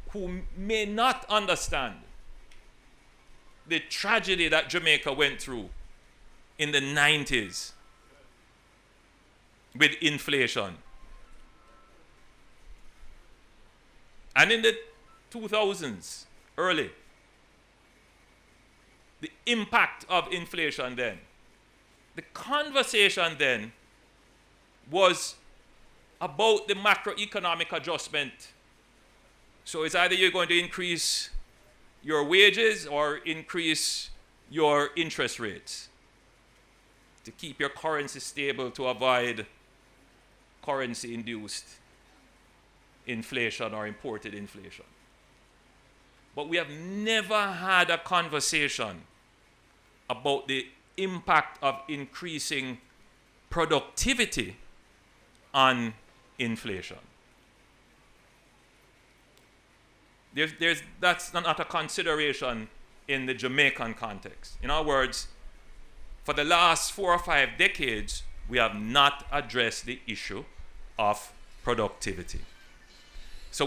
who may not understand the tragedy that Jamaica went through in the 90s with inflation. And in the 2000s, early, the impact of inflation then, the conversation then was about the macroeconomic adjustment. So it's either you're going to increase your wages or increase your interest rates to keep your currency stable to avoid currency-induced inflation or imported inflation. But we have never had a conversation about the impact of increasing productivity on inflation. That's not a consideration in the Jamaican context. In other words, for the last 4 or 5 decades, we have not addressed the issue of productivity. So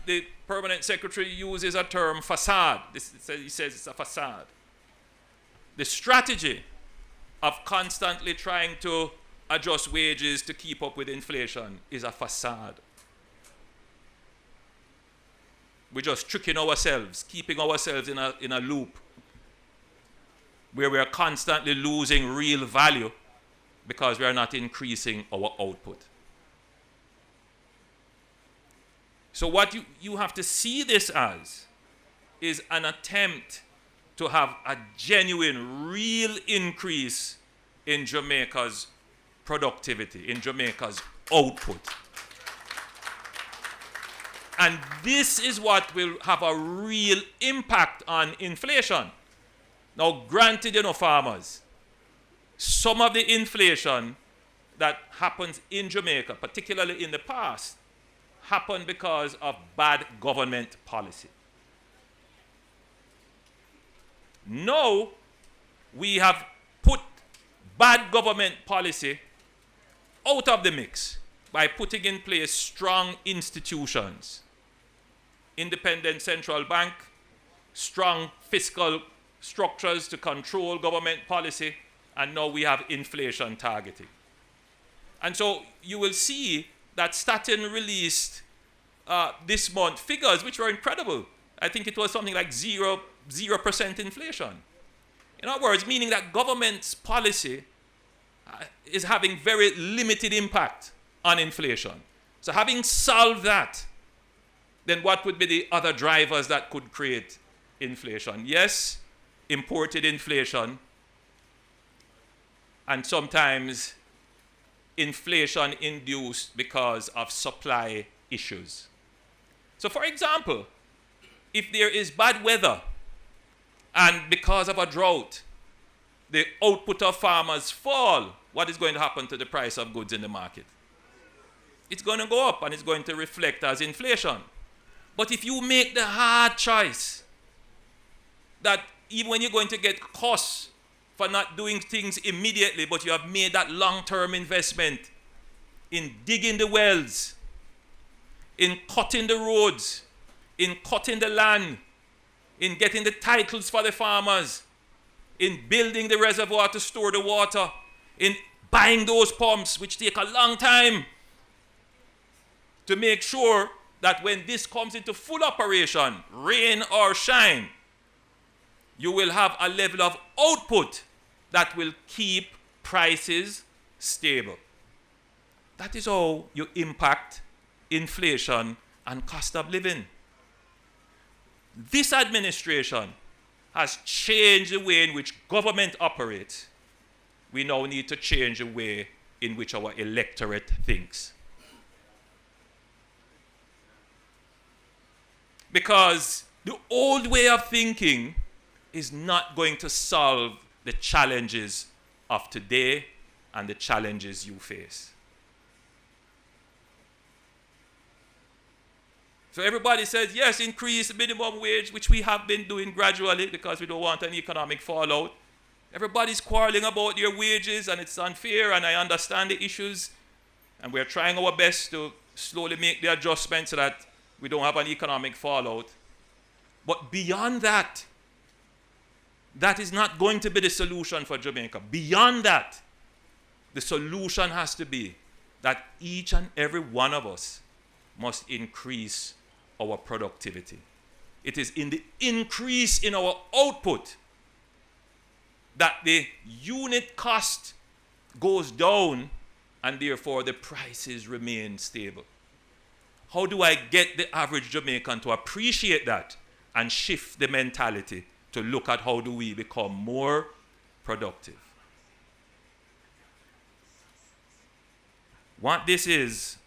the permanent secretary uses a term facade. He says it's a facade. The strategy of constantly trying to adjust wages to keep up with inflation is a facade. We're just tricking ourselves, keeping ourselves in a loop where we are constantly losing real value because we are not increasing our output. So what you have to see this as is an attempt to have a genuine, real increase in Jamaica's productivity, in Jamaica's output. And this is what will have a real impact on inflation. Now, granted, farmers, some of the inflation that happens in Jamaica, particularly in the past, happened because of bad government policy. Now, we have put bad government policy out of the mix by putting in place strong institutions, independent central bank, strong fiscal structures to control government policy, and now we have inflation targeting. And so you will see that Statin released this month figures which were incredible. I think it was something like 0% inflation. In other words, meaning that government's policy is having very limited impact on inflation. So having solved that, then what would be the other drivers that could create inflation? Yes, imported inflation, and sometimes inflation induced because of supply issues. So for example, if there is bad weather and because of a drought, the output of farmers fall, what is going to happen to the price of goods in the market? It's going to go up and it's going to reflect as inflation. But if you make the hard choice that even when you're going to get costs for not doing things immediately, but you have made that long-term investment in digging the wells, in cutting the roads, in cutting the land, in getting the titles for the farmers, in building the reservoir to store the water, in buying those pumps, which take a long time, to make sure that when this comes into full operation, rain or shine, you will have a level of output that will keep prices stable. That is how you impact inflation and cost of living. This administration has changed the way in which government operates. We now need to change the way in which our electorate thinks. Because the old way of thinking is not going to solve the challenges of today and the challenges you face. So everybody says, yes, increase the minimum wage, which we have been doing gradually because we don't want an economic fallout. Everybody's quarreling about their wages and it's unfair, and I understand the issues. And we're trying our best to slowly make the adjustments so that we don't have an economic fallout. But beyond that, that is not going to be the solution for Jamaica. Beyond that, the solution has to be that each and every one of us must increase our productivity. It is in the increase in our output that the unit cost goes down and therefore the prices remain stable. How do I get the average Jamaican to appreciate that and shift the mentality to look at how do we become more productive? What this is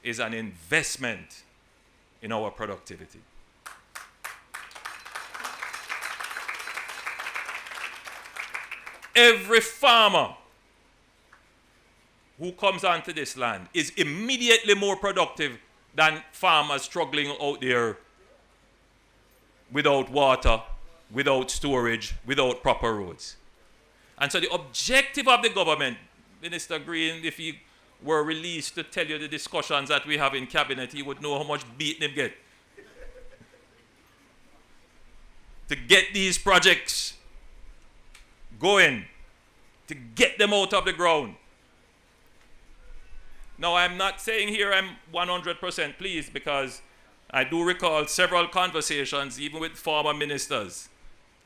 an investment in our productivity. Every farmer who comes onto this land is immediately more productive than farmers struggling out there without water, without storage, without proper roads. And so the objective of the government, Minister Green, if he were released to tell you the discussions that we have in cabinet, he would know how much beating him get. To get these projects going, to get them out of the ground. Now, I'm not saying here I'm 100% pleased, because I do recall several conversations, even with former ministers,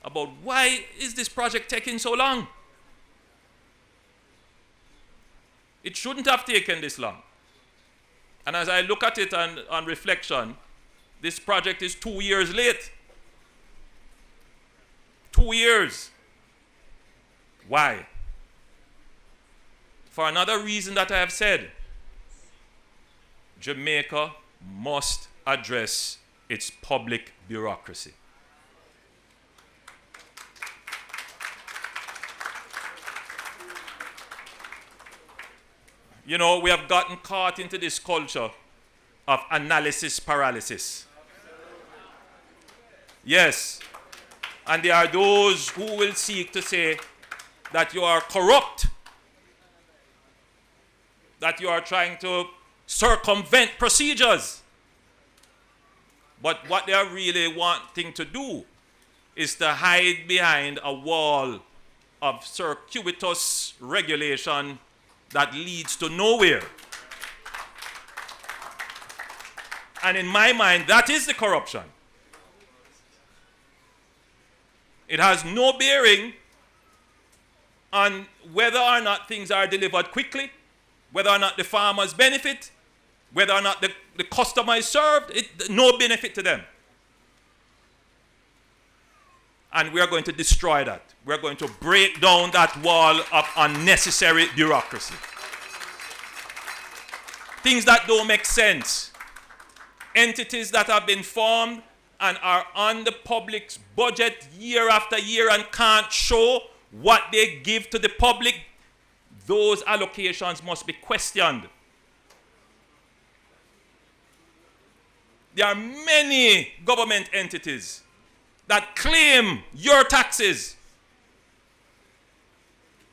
about why is this project taking so long? It shouldn't have taken this long. And as I look at it on reflection, this project is 2 years late. 2 years. Why? For another reason that I have said, Jamaica must address its public bureaucracy. You know, we have gotten caught into this culture of analysis paralysis. Yes. And there are those who will seek to say that you are corrupt, that you are trying to circumvent procedures. But what they are really wanting to do is to hide behind a wall of circuitous regulation that leads to nowhere. And in my mind, that is the corruption. It has no bearing on whether or not things are delivered quickly, whether or not the farmers benefit, whether or not the customer is served, no benefit to them. And we are going to destroy that. We are going to break down that wall of unnecessary bureaucracy. Things that don't make sense. Entities that have been formed and are on the public's budget year after year and can't show what they give to the public, those allocations must be questioned. There are many government entities that claim your taxes.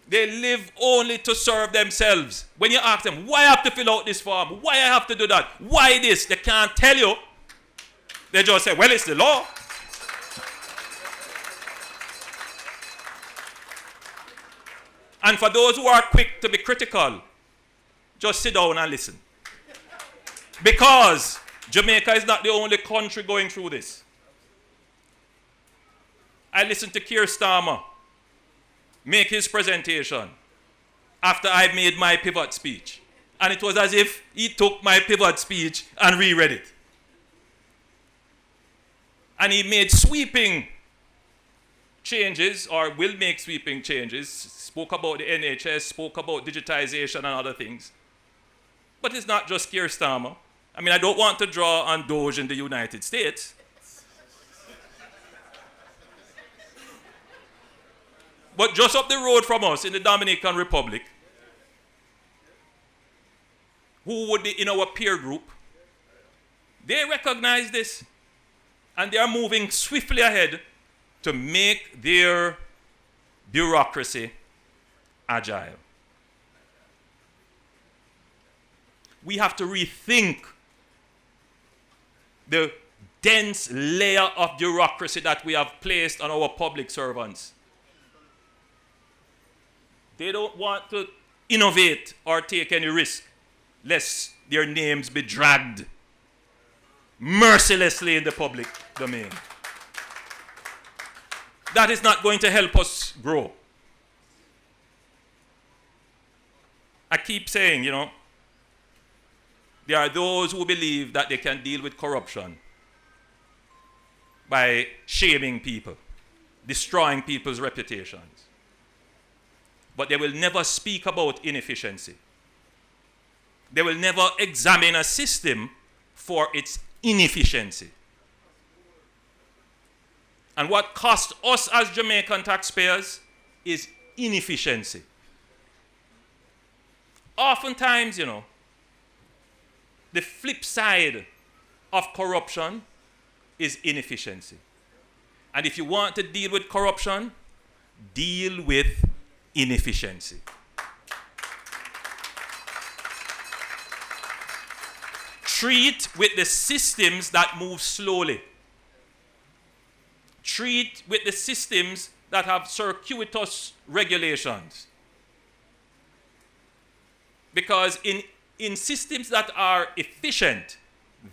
They live only to serve themselves. When you ask them, why I have to fill out this form? Why I have to do that? Why this? They can't tell you. They just say, well, it's the law. And for those who are quick to be critical, just sit down and listen. Because Jamaica is not the only country going through this. I listened to Keir Starmer make his presentation after I made my pivot speech. And it was as if he took my pivot speech and reread it. And he made sweeping changes, or will make sweeping changes, spoke about the NHS, spoke about digitization and other things. But it's not just Keir Starmer. I mean, I don't want to draw on Doge in the United States. But just up the road from us in the Dominican Republic, who would be in our peer group, they recognize this and they are moving swiftly ahead to make their bureaucracy agile. We have to rethink the dense layer of bureaucracy that we have placed on our public servants. They don't want to innovate or take any risk, lest their names be dragged mercilessly in the public domain. That is not going to help us grow. I keep saying, there are those who believe that they can deal with corruption by shaming people, destroying people's reputations. But they will never speak about inefficiency. They will never examine a system for its inefficiency. And what costs us as Jamaican taxpayers is inefficiency. Oftentimes, the flip side of corruption is inefficiency. And if you want to deal with corruption, deal with inefficiency. Treat with the systems that move slowly. Treat with the systems that have circuitous regulations. Because in systems that are efficient,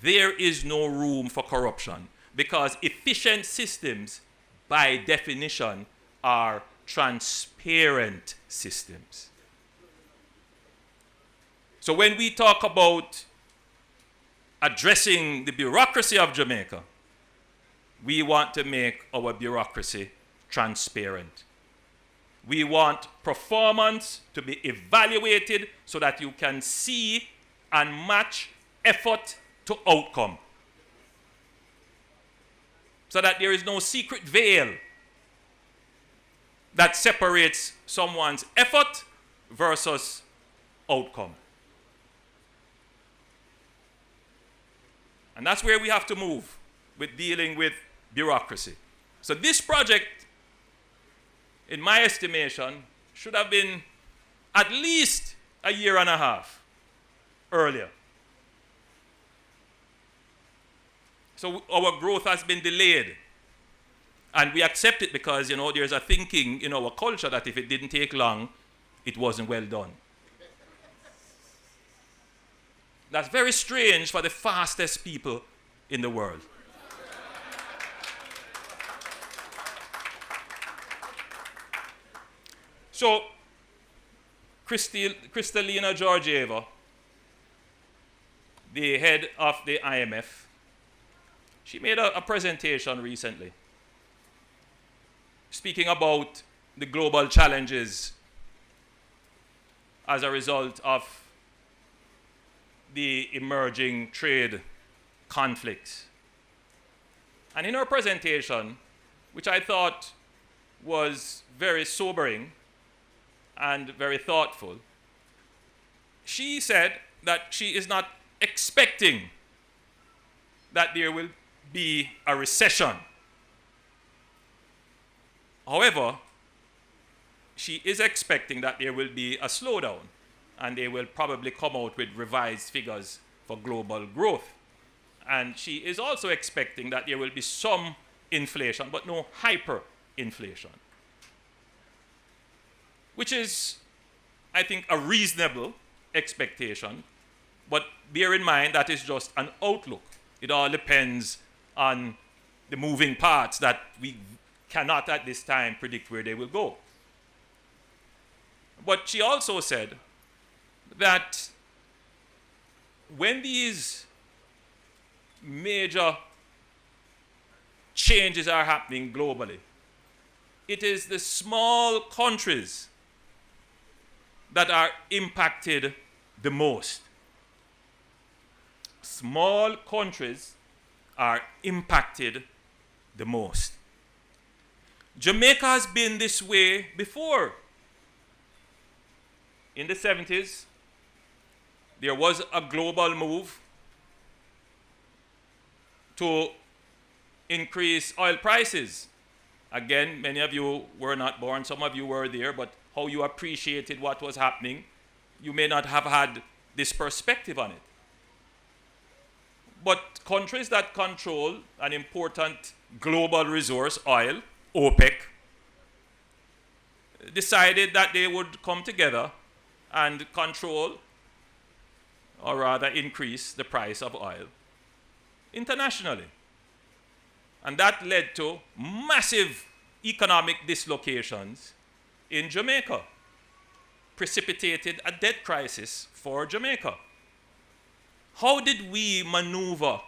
there is no room for corruption. Because efficient systems, by definition, are transparent systems. So when we talk about addressing the bureaucracy of Jamaica, we want to make our bureaucracy transparent. We want performance to be evaluated so that you can see and match effort to outcome. So that there is no secret veil that separates someone's effort versus outcome. And that's where we have to move with dealing with bureaucracy. So this project, in my estimation, should have been at least a year and a half earlier. So our growth has been delayed. And we accept it because, there's a thinking in our culture that if it didn't take long, it wasn't well done. That's very strange for the fastest people in the world. So, Kristalina Georgieva, the head of the IMF, she made a presentation recently speaking about the global challenges as a result of the emerging trade conflicts. And in her presentation, which I thought was very sobering and very thoughtful, she said that she is not expecting that there will be a recession. However, she is expecting that there will be a slowdown, and they will probably come out with revised figures for global growth. And she is also expecting that there will be some inflation, but no hyperinflation, which is, I think, a reasonable expectation. But bear in mind that is just an outlook. It all depends on the moving parts that we cannot at this time predict where they will go. But she also said that when these major changes are happening globally, it is the small countries that are impacted the most. Small countries are impacted the most. Jamaica has been this way before. In the 70s, there was a global move to increase oil prices. Again, many of you were not born, some of you were there, but how you appreciated what was happening, you may not have had this perspective on it. But countries that control an important global resource, oil, OPEC, decided that they would come together and control, or rather increase, the price of oil internationally. And that led to massive economic dislocations in Jamaica, precipitated a debt crisis for Jamaica. How did we maneuver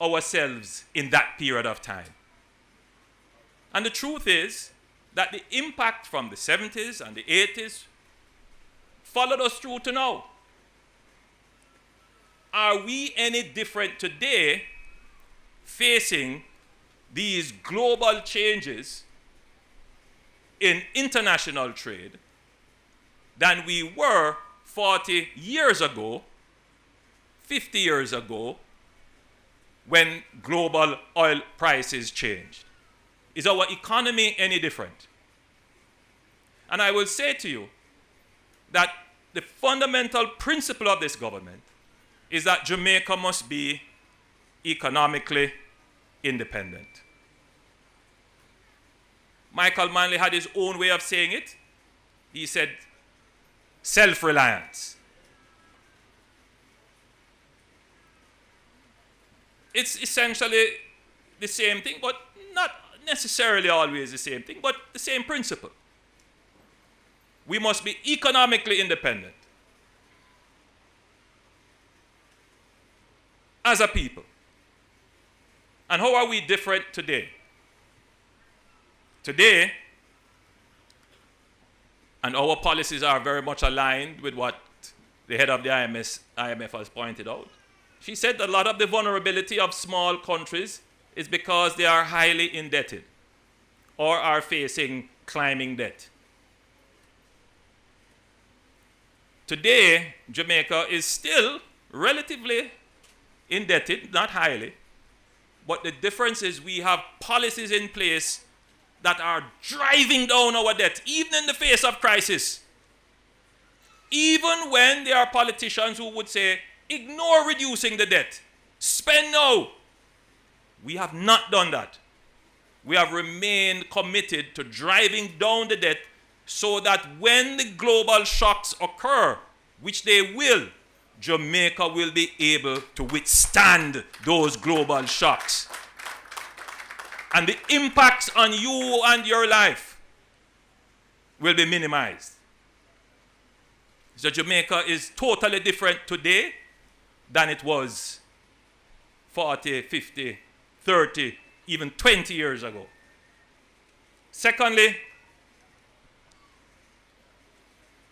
ourselves in that period of time? And the truth is that the impact from the 70s and the 80s followed us through to now. Are we any different today facing these global changes in international trade than we were 40 years ago, 50 years ago, when global oil prices changed? Is our economy any different? And I will say to you that the fundamental principle of this government is that Jamaica must be economically independent. Michael Manley had his own way of saying it. He said, self-reliance. It's essentially the same thing, but not necessarily always the same thing, but the same principle. We must be economically independent as a people. And how are we different today? Today, and our policies are very much aligned with what the head of the IMF has pointed out. She said a lot of the vulnerability of small countries is because they are highly indebted or are facing climbing debt. Today, Jamaica is still relatively indebted, not highly, but the difference is we have policies in place that are driving down our debt, even in the face of crisis. Even when there are politicians who would say, ignore reducing the debt, spend now. We have not done that. We have remained committed to driving down the debt so that when the global shocks occur, which they will, Jamaica will be able to withstand those global shocks. And the impacts on you and your life will be minimized. So Jamaica is totally different today than it was 40, 50, 30, even 20 years ago. Secondly,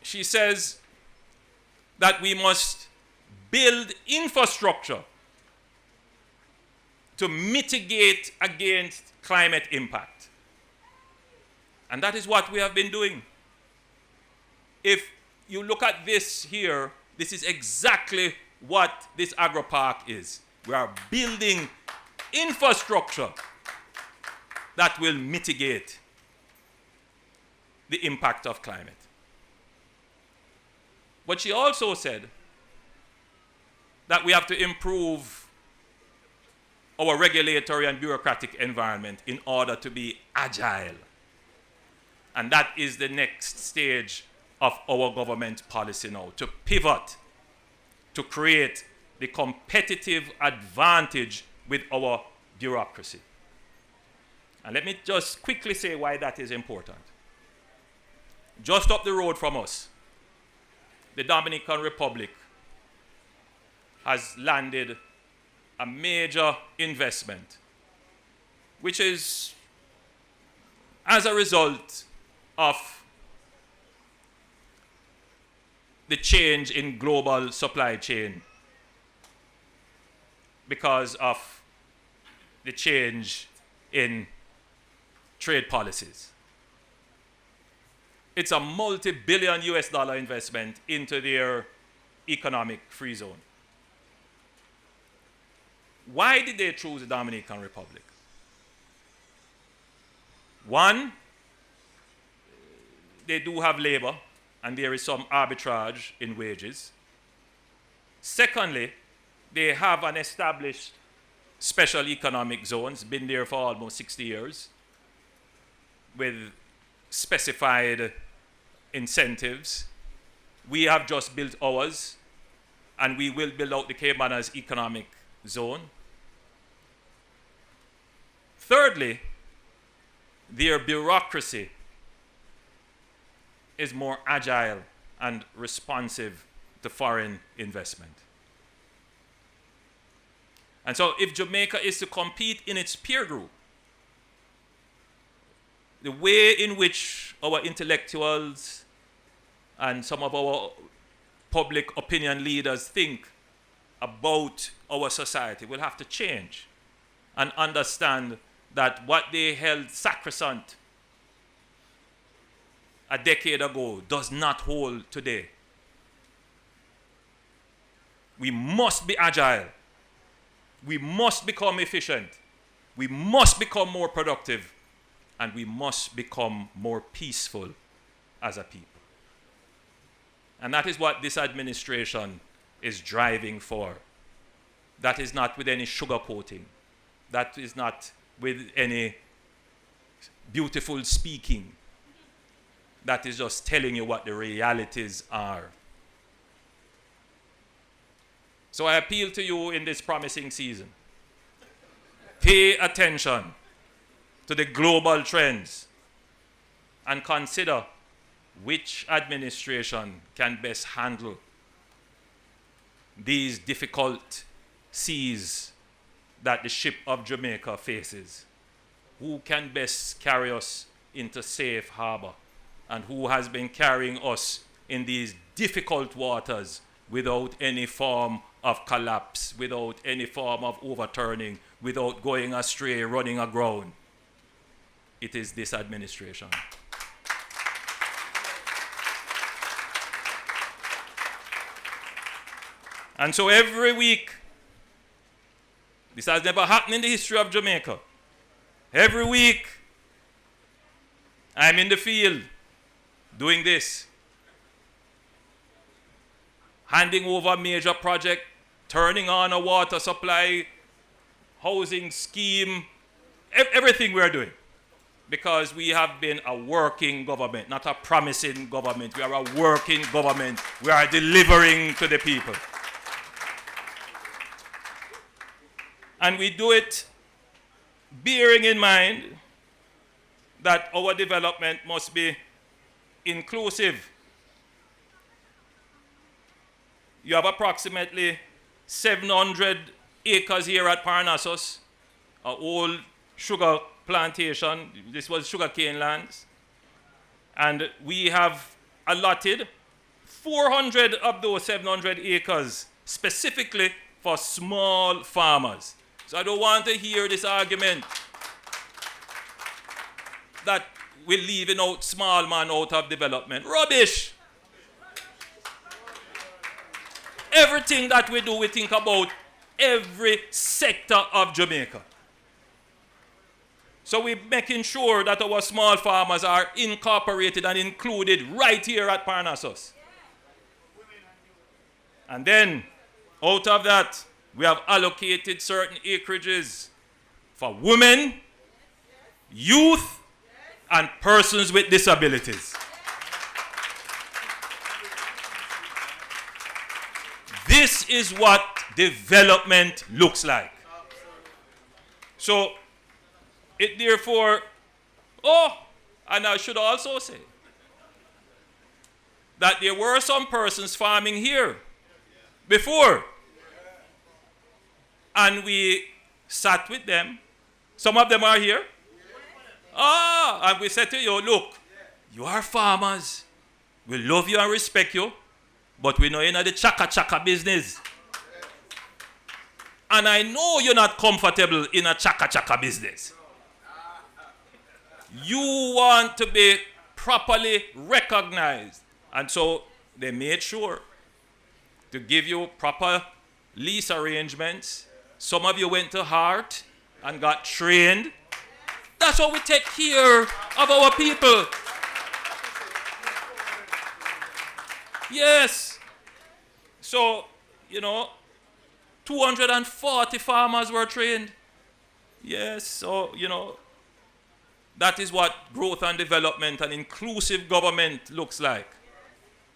she says that we must build infrastructure to mitigate against climate impact. And that is what we have been doing. If you look at this here, this is exactly what this agro park is. We are building infrastructure that will mitigate the impact of climate. But she also said that we have to improve our regulatory and bureaucratic environment in order to be agile. And that is the next stage of our government policy now, to pivot, to create the competitive advantage with our bureaucracy. And let me just quickly say why that is important. Just up the road from us, the Dominican Republic has landed a major investment, which is as a result of the change in global supply chain because of the change in trade policies. It's a multi-billion US dollar investment into their economic free zone. Why did they choose the Dominican Republic? One, they do have labor, and there is some arbitrage in wages. Secondly, they have an established special economic zones, been there for almost 60 years, with specified incentives. We have just built ours, and we will build out the Caymana's economic zone. Thirdly, their bureaucracy is more agile and responsive to foreign investment. And so if Jamaica is to compete in its peer group, the way in which our intellectuals and some of our public opinion leaders think about our society will have to change and understand that what they held sacrosanct a decade ago does not hold today. We must be agile. We must become efficient. We must become more productive. And we must become more peaceful as a people. And that is what this administration is driving for. That is not with any sugarcoating. That is not with any beautiful speaking. That is just telling you what the realities are. So I appeal to you in this promising season. Pay attention to the global trends and consider which administration can best handle these difficult seas that the ship of Jamaica faces. Who can best carry us into safe harbor, and who has been carrying us in these difficult waters without any form of collapse, without any form of overturning, without going astray, running aground. It is this administration. And so every week, this has never happened in the history of Jamaica. Every week, I'm in the field doing this, handing over a major project, turning on a water supply, housing scheme, everything we're doing. Because we have been a working government, not a promising government. We are a working government. We are delivering to the people. And we do it bearing in mind that our development must be inclusive. You have approximately 700 acres here at Parnassus, an old sugar plantation. This was sugarcane lands. And we have allotted 400 of those 700 acres specifically for small farmers. So I don't want to hear this argument that we're leaving out small man out of development. Rubbish! Everything that we do, we think about every sector of Jamaica. So we're making sure that our small farmers are incorporated and included right here at Parnassus. And then, out of that, we have allocated certain acreages for women, youth, and persons with disabilities. This is what development looks like. So, it therefore, and I should also say that there were some persons farming here before. And we sat with them. Some of them are here. And we said to you, look, you are farmers. We love you and respect you, but we know you're not the chaka-chaka business. And I know you're not comfortable in a chaka-chaka business. You want to be properly recognized. And so they made sure to give you proper lease arrangements. Some of you went to Hart and got trained. That's how we take care of our people. Yes. So, 240 farmers were trained. Yes, so, that is what growth and development and inclusive government looks like.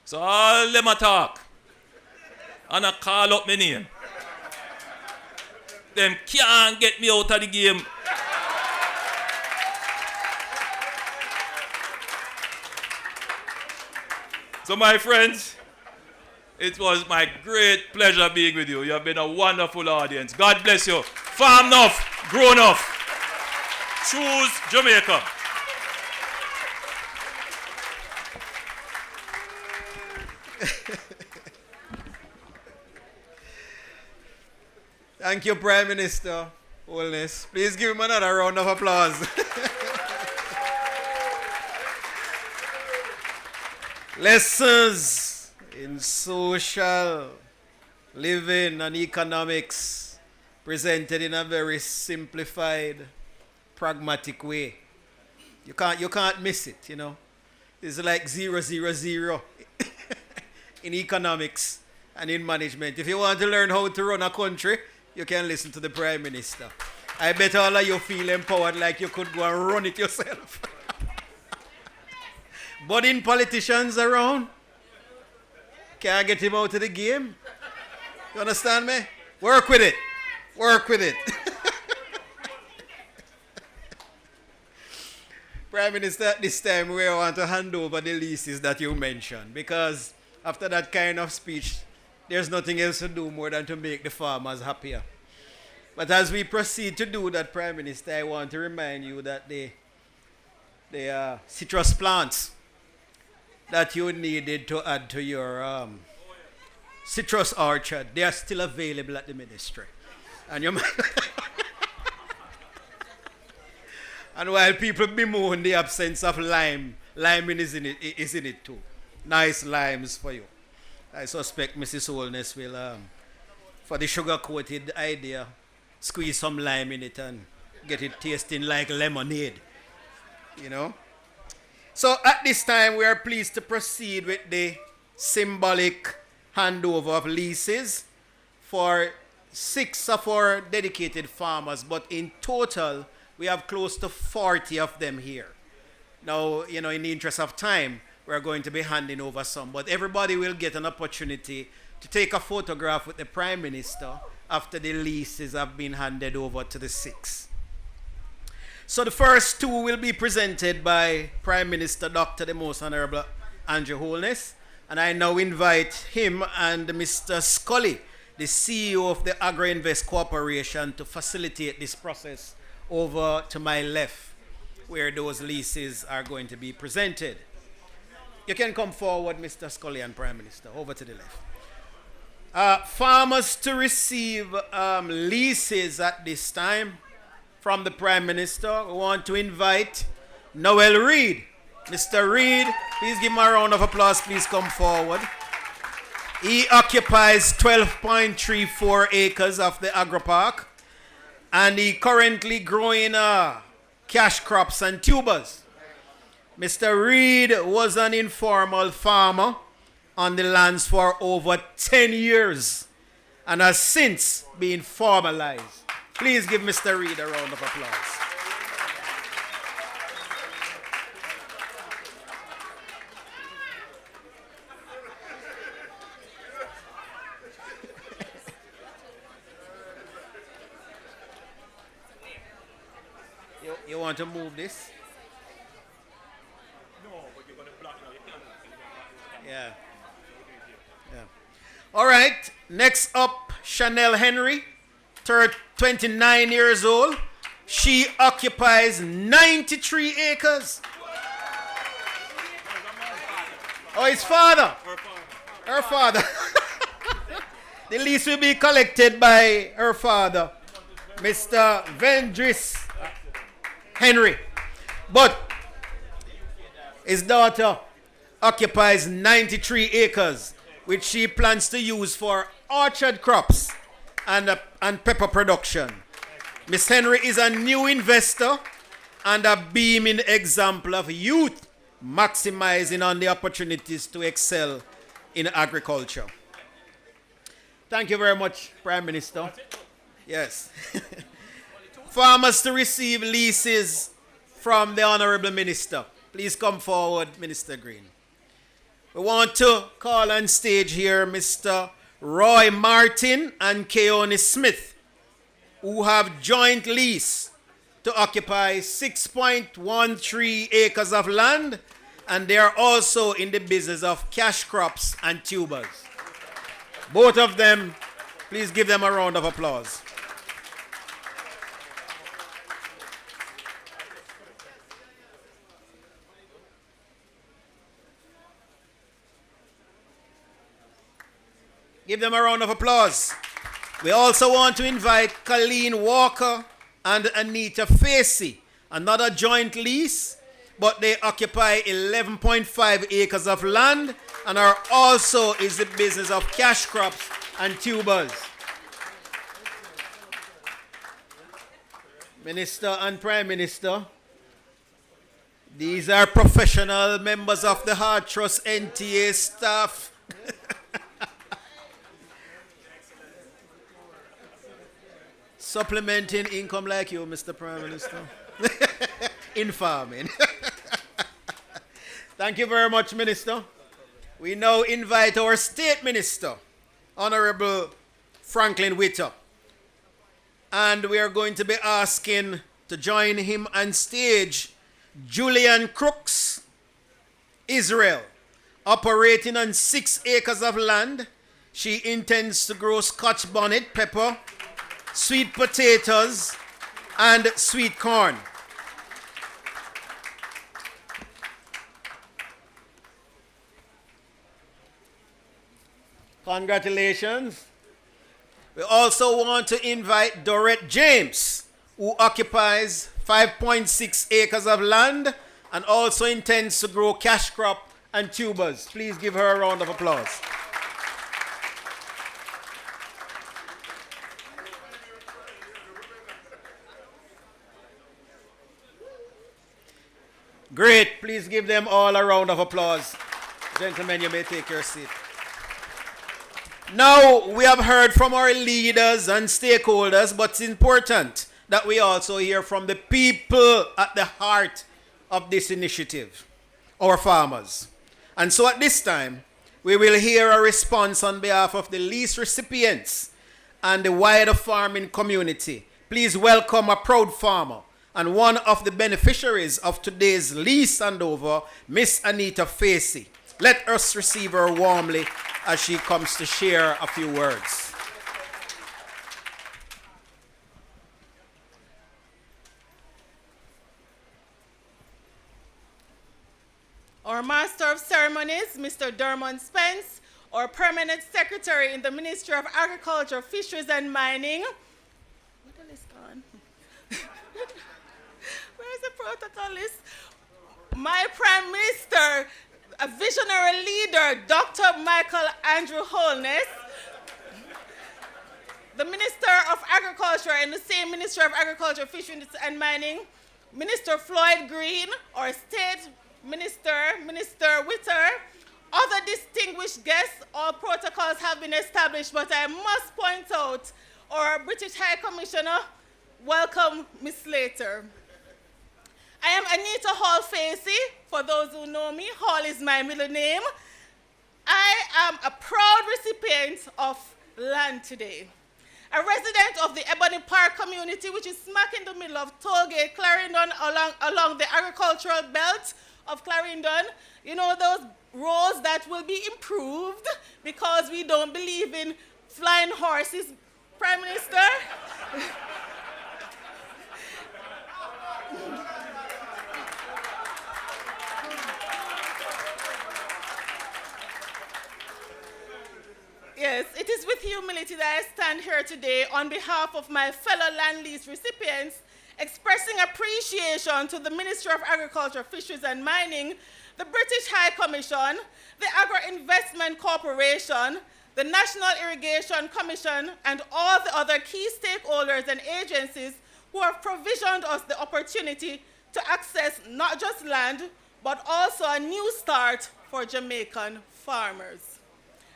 So all them a talk and I call up my name. Them can't get me out of the game. So my friends, it was my great pleasure being with you. You have been a wonderful audience. God bless you. Farm enough, grow enough. Choose Jamaica. Thank you, Prime Minister Holness. Please give him another round of applause. Lessons in social living and economics presented in a very simplified, pragmatic way. You can't miss it, It's like 000 in economics and in management. If you want to learn how to run a country, you can listen to the Prime Minister. I bet all of you feel empowered like you could go and run it yourself. Budding politicians around, can't get him out of the game. You understand me? Work with it. Work with it. Prime Minister, at this time we want to hand over the leases that you mentioned, because after that kind of speech, there's nothing else to do more than to make the farmers happier. But as we proceed to do that, Prime Minister, I want to remind you that the citrus plants that you needed to add to your citrus orchard, they are still available at the ministry. And you might and while people bemoan the absence of lime is in it too. Nice limes for you. I suspect Mrs. Holness will, for the sugar-coated idea, squeeze some lime in it and get it tasting like lemonade. So at this time, we are pleased to proceed with the symbolic handover of leases for 6 of our dedicated farmers, but in total, we have close to 40 of them here. Now, in the interest of time, we're going to be handing over some, but everybody will get an opportunity to take a photograph with the Prime Minister after the leases have been handed over to the 6. So the first two will be presented by Prime Minister Dr. the Most Honorable Andrew Holness. And I now invite him and Mr. Scully, the CEO of the Agro Invest Corporation, to facilitate this process over to my left, where those leases are going to be presented. You can come forward, Mr. Scully and Prime Minister, over to the left. Farmers to receive leases at this time from the Prime Minister. We want to invite Noel Reid. Mr. Reid, please give him a round of applause. Please come forward. He occupies 12.34 acres of the Agro Park, and he currently growing cash crops and tubers. Mr. Reid was an informal farmer on the lands for over 10 years and has since been formalized. Please give Mr. Reid a round of applause. You want to move this? Yeah. Yeah. All right. Next up, Chanel Henry, 29 years old. She occupies 93 acres. Oh, his father. Her father. The lease will be collected by her father, Mr. Vendris Henry. But his daughter occupies 93 acres, which she plans to use for orchard crops and pepper production. Miss Henry is a new investor and a beaming example of youth maximizing on the opportunities to excel in agriculture. Thank you very much, Prime Minister. Yes. Farmers to receive leases from the Honorable Minister. Please come forward, Minister Green. We want to call on stage here Mr. Roy Martin and Keone Smith, who have joint lease to occupy 6.13 acres of land, and they are also in the business of cash crops and tubers. Both of them, please give them a round of applause. Give them a round of applause. We also want to invite Colleen Walker and Anita Facey, another joint lease, but they occupy 11.5 acres of land and are also in the business of cash crops and tubers. Minister and Prime Minister, these are professional members of the Hard Trust NTA staff. Supplementing income like you, Mr. Prime Minister. In farming. Thank you very much, Minister. We now invite our State Minister, Honorable Franklin Witter. And we are going to be asking to join him on stage Julian Crooks, Israel, operating on 6 acres of land. She intends to grow Scotch bonnet pepper, sweet potatoes, and sweet corn. Congratulations. We also want to invite Dorette James, who occupies 5.6 acres of land and also intends to grow cash crop and tubers. Please give her a round of applause. Great. Please give them all a round of applause. Gentlemen, you may take your seat. Now, we have heard from our leaders and stakeholders, but it's important that we also hear from the people at the heart of this initiative, our farmers. And so at this time, we will hear a response on behalf of the lease recipients and the wider farming community. Please welcome a proud farmer and one of the beneficiaries of today's lease handover, Miss Anita Facey. Let us receive her warmly as she comes to share a few words. Our Master of Ceremonies, Mr. Dermot Spence, our Permanent Secretary in the Ministry of Agriculture, Fisheries and Mining. What the list gone? Where's the protocol list? My Prime Minister, a visionary leader, Dr. Michael Andrew Holness, the Minister of Agriculture in the same Ministry of Agriculture, Fisheries and Mining, Minister Floyd Green, our State Minister, Minister Witter, other distinguished guests. All protocols have been established, but I must point out our British High Commissioner. Welcome, Ms. Slater. I am Anita Hall Facey, for those who know me. Hall is my middle name. I am a proud recipient of land today. A resident of the Ebony Park community, which is smack in the middle of Tollgate, Clarendon, along the agricultural belt of Clarendon. You know those roads that will be improved because we don't believe in flying horses, Prime Minister? Yes, it is with humility that I stand here today on behalf of my fellow land lease recipients, expressing appreciation to the Ministry of Agriculture, Fisheries and Mining, the British High Commission, the Agro Investment Corporation, the National Irrigation Commission, and all the other key stakeholders and agencies who have provisioned us the opportunity to access not just land, but also a new start for Jamaican farmers.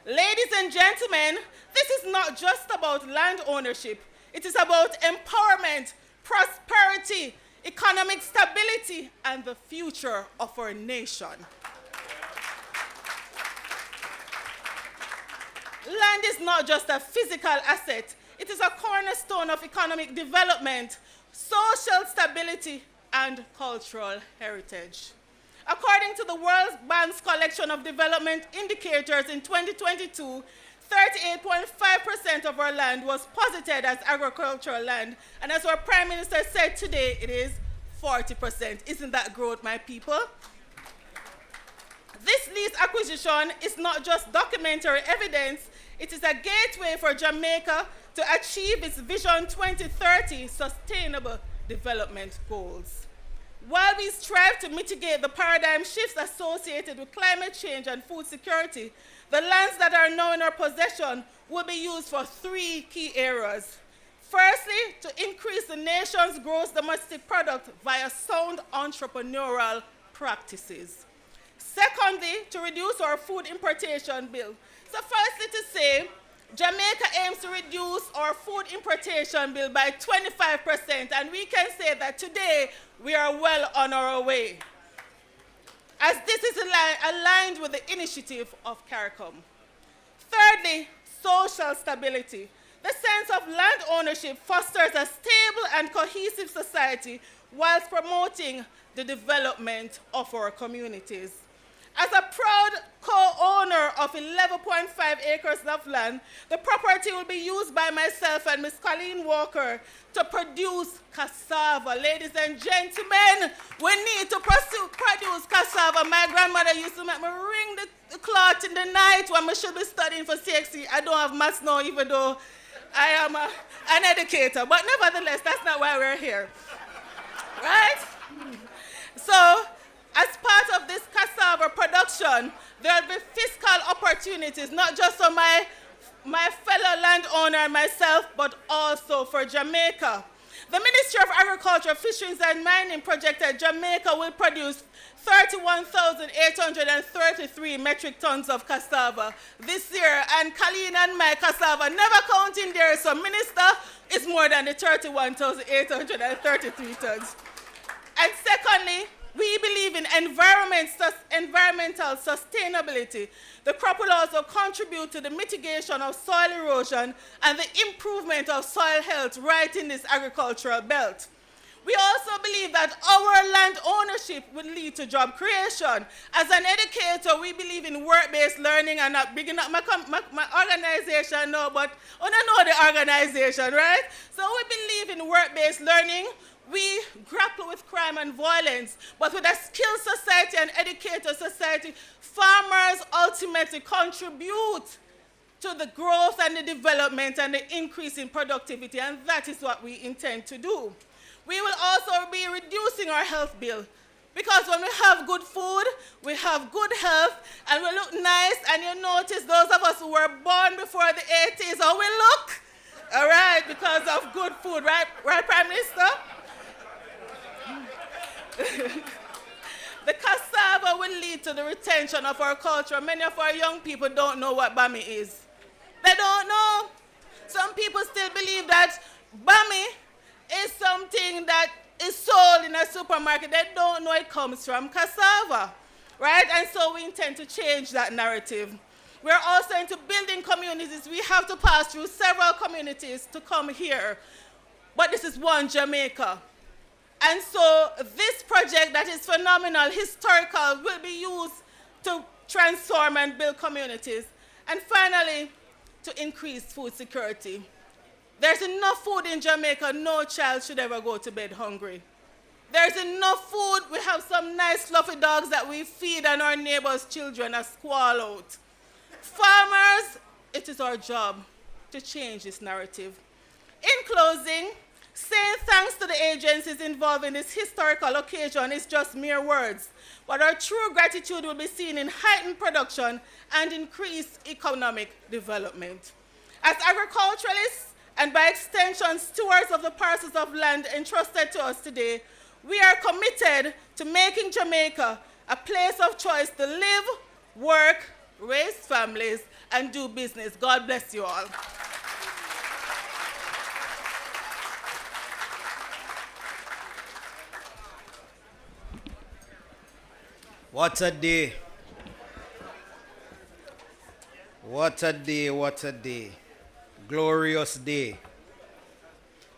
Ladies and gentlemen, this is not just about land ownership. It is about empowerment, prosperity, economic stability, and the future of our nation. Land is not just a physical asset. It is a cornerstone of economic development, social stability, and cultural heritage. According to the World Bank's collection of development indicators in 2022, 38.5% of our land was posited as agricultural land. And as our Prime Minister said today, it is 40%. Isn't that growth, my people? This lease acquisition is not just documentary evidence, it is a gateway for Jamaica to achieve its Vision 2030 Sustainable Development Goals. While we strive to mitigate the paradigm shifts associated with climate change and food security, the lands that are now in our possession will be used for three key areas. Firstly, to increase the nation's gross domestic product via sound entrepreneurial practices. Secondly, to reduce our food importation bill. So firstly to say, Jamaica aims to reduce our food importation bill by 25%, and we can say that today we are well on our way, as this is aligned with the initiative of CARICOM. Thirdly, social stability. The sense of land ownership fosters a stable and cohesive society whilst promoting the development of our communities. As a proud co-owner of 11.5 acres of land, the property will be used by myself and Ms. Colleen Walker to produce cassava. Ladies and gentlemen, we need to produce cassava. My grandmother used to make me ring the clock in the night when I should be studying for CXC. I don't have maths now, even though I am an educator. But nevertheless, that's not why we're here. Right? So, as part of this cassava production, there will be fiscal opportunities, not just for my fellow landowner and myself, but also for Jamaica. The Ministry of Agriculture, Fisheries and Mining projected Jamaica will produce 31,833 metric tons of cassava this year, and Colleen and my cassava never counting there, so Minister, is more than the 31,833 tons. And secondly, we believe in environmental sustainability. The crop will also contribute to the mitigation of soil erosion and the improvement of soil health right in this agricultural belt. We also believe that our land ownership will lead to job creation. As an educator, we believe in work-based learning, and not bigging up my organization now, but I don't know the organization, right? So we believe in work-based learning. We grapple with crime and violence, but with a skilled society and educated society, farmers ultimately contribute to the growth and the development and the increase in productivity, and that is what we intend to do. We will also be reducing our health bill, because when we have good food, we have good health, and we look nice, and you notice those of us who were born before the 80s, how we look, all right, because of good food, right, Prime Minister? The cassava will lead to the retention of our culture. Many of our young people don't know what bami is. They don't know. Some people still believe that bami is something that is sold in a supermarket. They don't know it comes from cassava, right? And so we intend to change that narrative. We're also into building communities. We have to pass through several communities to come here. But this is one Jamaica. And so this project that is phenomenal, historical, will be used to transform and build communities. And finally, to increase food security. There's enough food in Jamaica, no child should ever go to bed hungry. There's enough food, we have some nice fluffy dogs that we feed, and our neighbors' children are squall out. Farmers, it is our job to change this narrative. In closing, saying thanks to the agencies involved in this historical occasion is just mere words, but our true gratitude will be seen in heightened production and increased economic development. As agriculturalists, and by extension stewards of the parcels of land entrusted to us today, we are committed to making Jamaica a place of choice to live, work, raise families, and do business. God bless you all. What a day. What a day, what a day. Glorious day.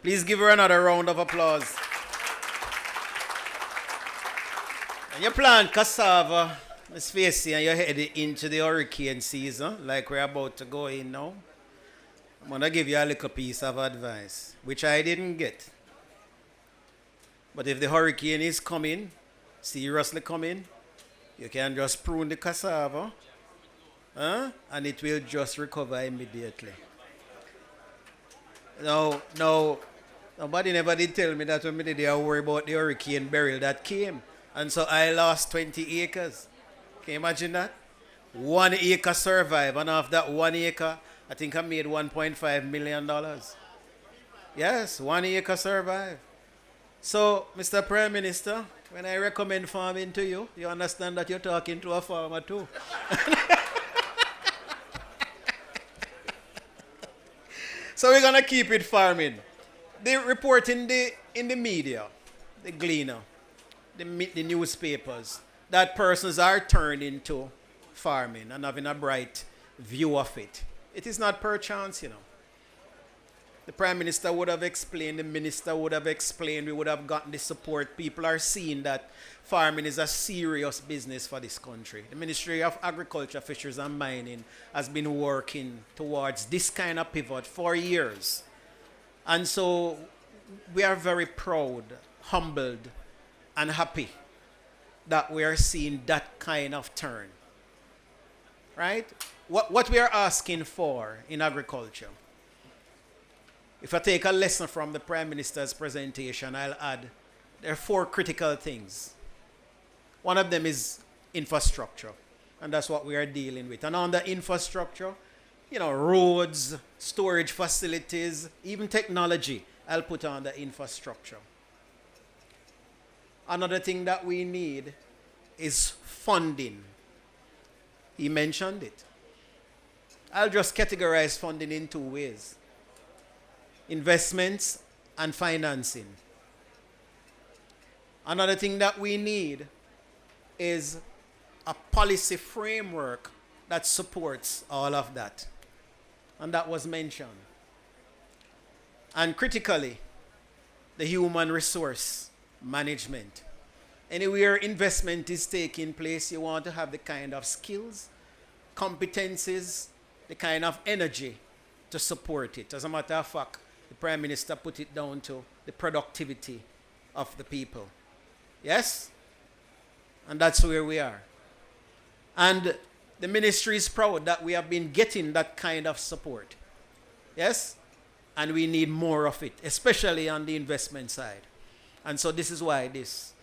Please give her another round of applause. And you plant cassava, Miss Facey, and you're headed into the hurricane season, like we're about to go in now. I'm going to give you a little piece of advice, which I didn't get. But if the hurricane is coming, seriously coming, you can just prune the cassava, and it will just recover immediately. Now, nobody never did tell me that when I did worry about the hurricane burial that came. And so I lost 20 acres. Can you imagine that? 1 acre survived, and off that 1 acre, I think I made $1.5 million. Yes, 1 acre survived. So, Mr. Prime Minister, when I recommend farming to you, you understand that you're talking to a farmer too. So we're going to keep it farming. They report in the media, the Gleaner, the newspapers, that persons are turning to farming and having a bright view of it. It is not per chance, you know. The Prime Minister would have explained, the Minister would have explained, we would have gotten the support. People are seeing that farming is a serious business for this country. The Ministry of Agriculture, Fisheries and Mining has been working towards this kind of pivot for years. And so we are very proud, humbled, and happy that we are seeing that kind of turn. Right? What we are asking for in agriculture, if I take a lesson from the Prime Minister's presentation, I'll add there are 4 critical things. One of them is infrastructure, and that's what we are dealing with. And on the infrastructure, you know, roads, storage facilities, even technology, I'll put on the infrastructure. Another thing that we need is funding. He mentioned it. I'll just categorize funding in 2 ways: investments and financing. Another thing that we need is a policy framework that supports all of that. And that was mentioned. And critically, the human resource management. Anywhere investment is taking place, you want to have the kind of skills, competencies, the kind of energy to support it. As a matter of fact, the Prime Minister put it down to the productivity of the people. Yes? And that's where we are. And the ministry is proud that we have been getting that kind of support. Yes? And we need more of it, especially on the investment side. And so this is why this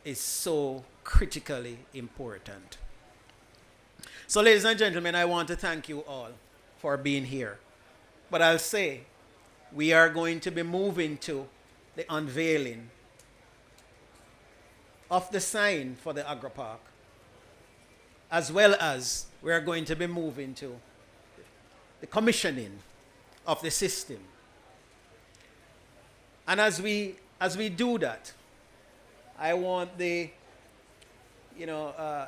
is so critically important. So, ladies and gentlemen, I want to thank you all for being here. But I'll say, we are going to be moving to the unveiling of the sign for the Agro Park, as well as we are going to be moving to the commissioning of the system. And as we do that, I want the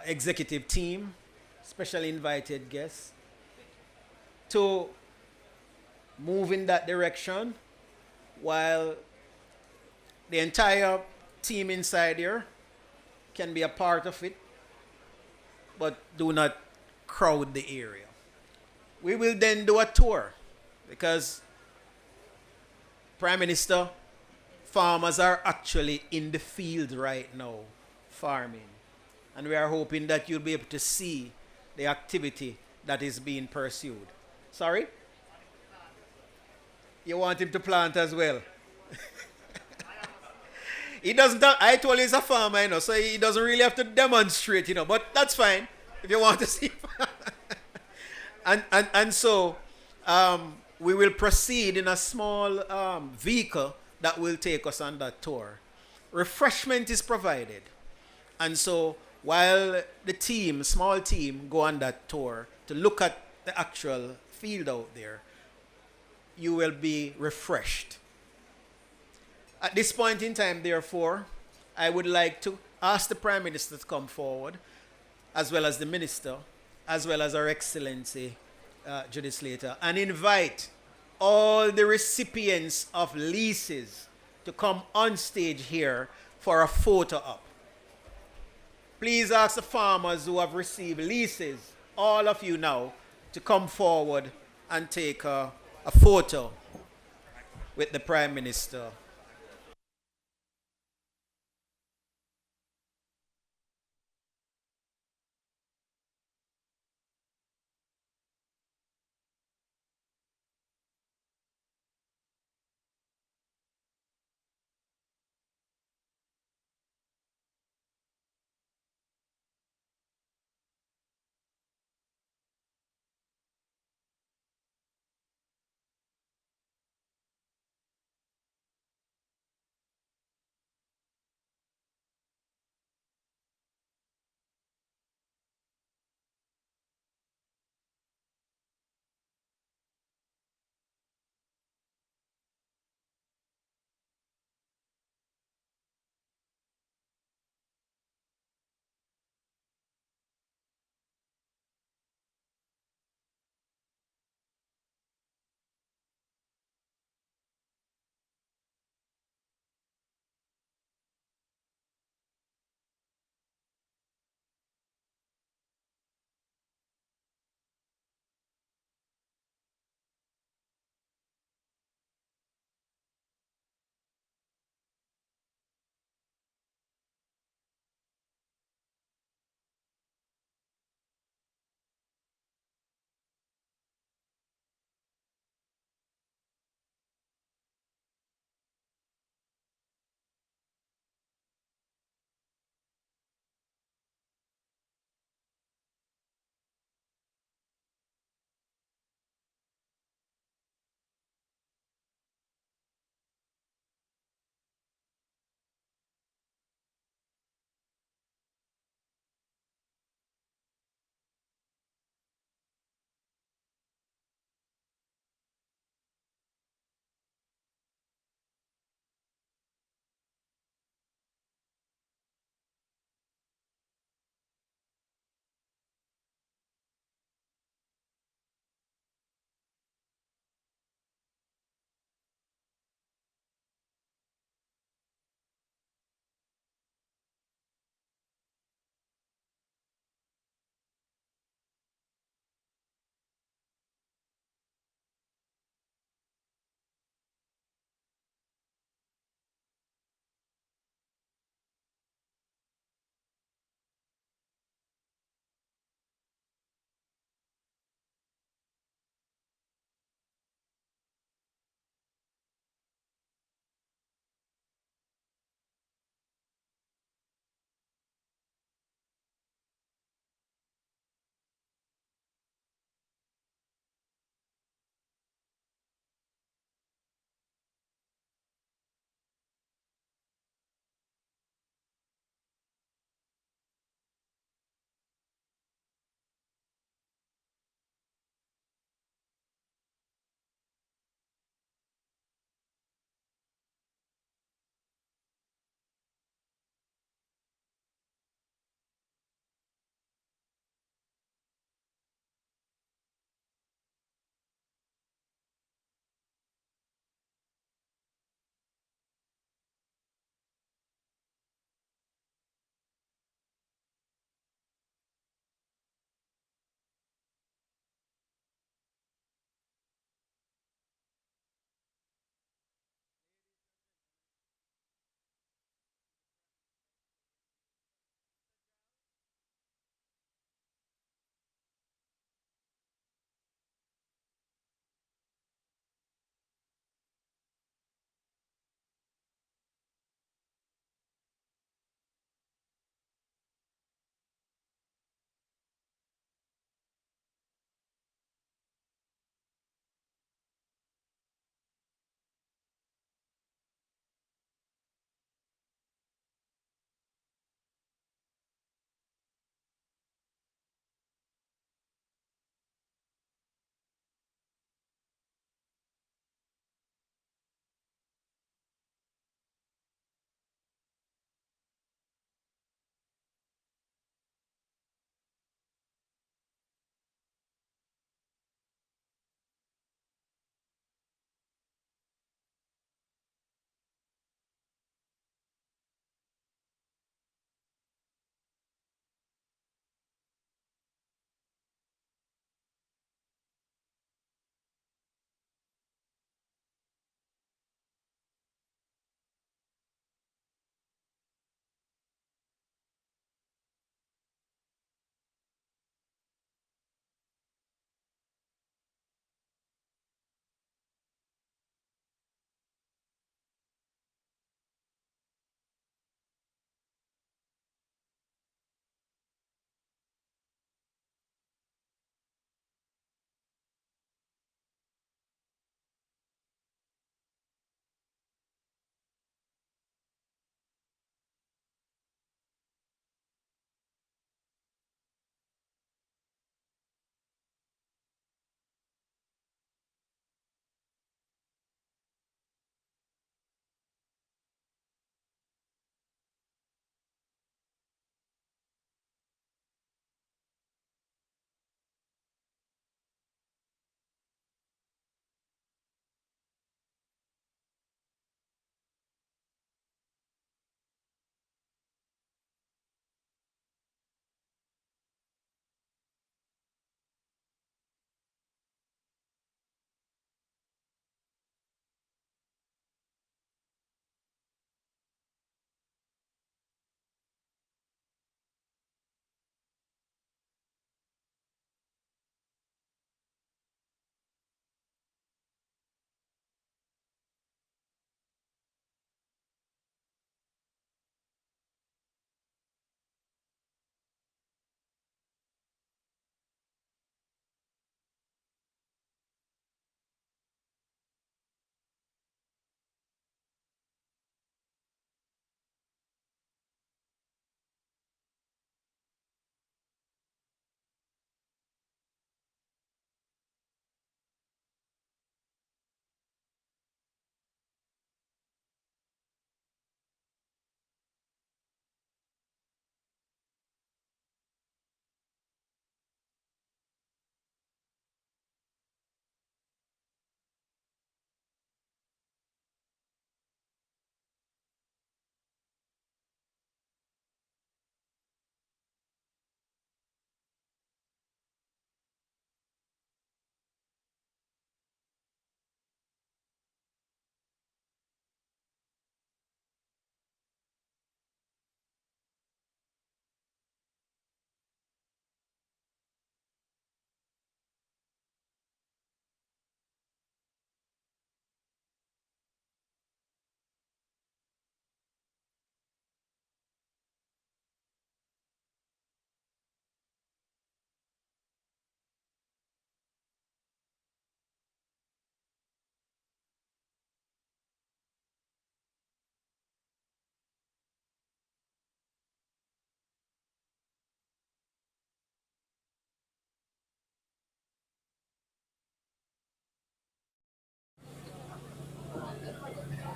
executive team, specially invited guests, to move in that direction while the entire team inside here can be a part of it, but do not crowd the area. We will then do a tour because, Prime Minister, farmers are actually in the field right now farming. And we are hoping that you'll be able to see the activity that is being pursued. Sorry? You want him to plant as well? He doesn't. I told you he's a farmer, so he doesn't really have to demonstrate, but that's fine if you want to see. and so we will proceed in a small vehicle that will take us on that tour. Refreshment is provided. And so while the small team, go on that tour to look at the actual field out there, you will be refreshed. At this point in time, therefore, I would like to ask the Prime Minister to come forward, as well as the Minister, as well as Her Excellency Judith Slater, and invite all the recipients of leases to come on stage here for a photo op. Please ask the farmers who have received leases, all of you now, to come forward and take a photo with the Prime Minister.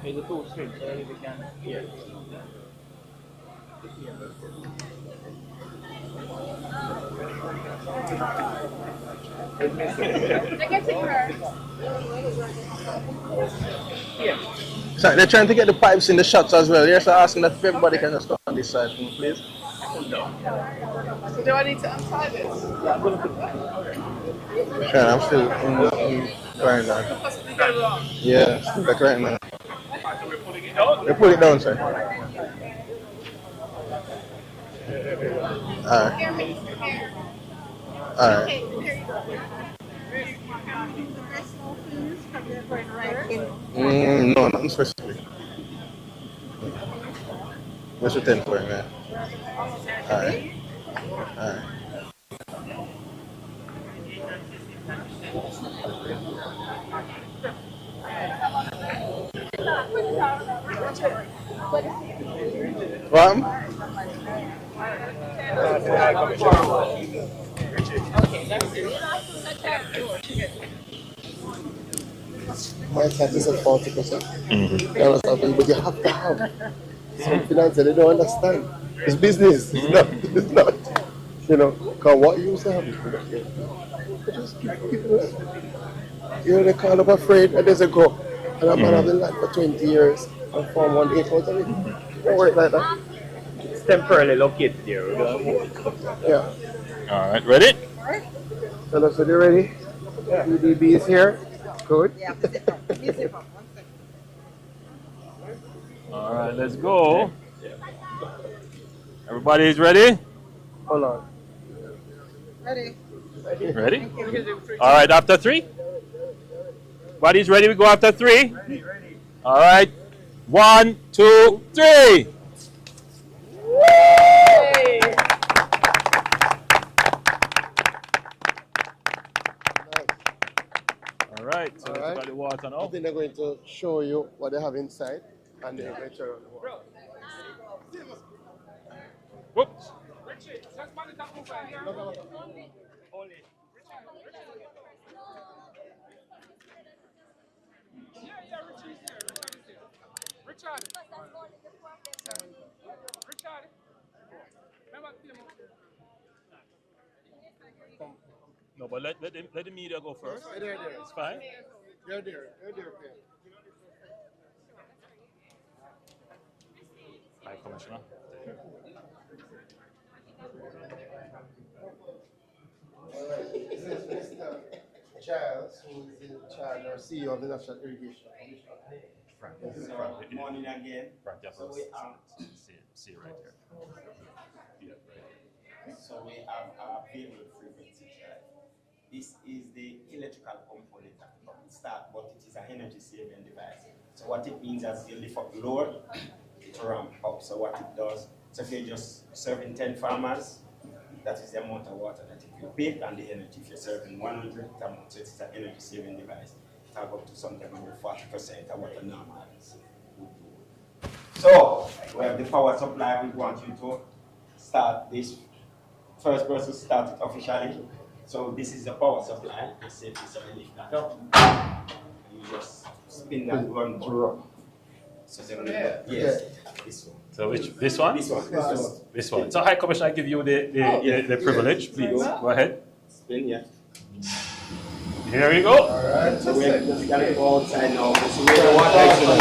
Sorry, they're trying to get the pipes in the shots as well. Yes, I'm asking if everybody can just come on this side, please. So do I need to untie this? Sure, I'm still trying now. Possibly go wrong. Yeah, still right now. They pull it down, sir. Alright. Alright. No, nothing specific. What's your 10 for, man? Alright. Alright. What? My tax is at 40%. You understand? But you have to have some finance that they don't understand. It's business. It's not. You know, because what you used to have is production. Just keep us. You know, they call up afraid and there's a go. And I'm have the land for 20 years and form 1 acre out of it. Don't work like that. It's temporarily located there. Yeah. All right, ready? So, so you ready? Yeah. EDB is here. Good. Yeah. All right, let's go. Everybody's ready? Hold on. Ready. Ready? All right, after 3. Everybody's ready? We go after 3. Ready. All right. 1, 2, 3. All right. So let's got the water now. I think they're going to show you what they have inside, and they're going to show you the water. Whoops. No, but let the media go first. They're there. It's fine. They're there. They're there. Hi, Commissioner. This is Mr. Giles, who is in charge or CEO of the National Irrigation Commission. Frank. Good morning again. Frank, So we have, see right here. so we have our variable frequency drive. This is the electrical component that it start, but it is an energy saving device. So what it means is you lift up load, it ramp up. So what it does, so if you're just serving 10 farmers, that is the amount of water that it will take and the energy. If you're serving 100, so it's an energy saving device. It have up to something over 40% of what a normal is. So we have the power supply. We want you to start this. First person start it officially. So this is the power supply. Let's say this I lift that up. You just spin that gun through. So then yes, this one. So which this one? This one. This one. So High Commissioner, I give you the privilege. Please go ahead. Spin, yeah. Here we go. All right. So we're just gonna go outside now. So where the water is going.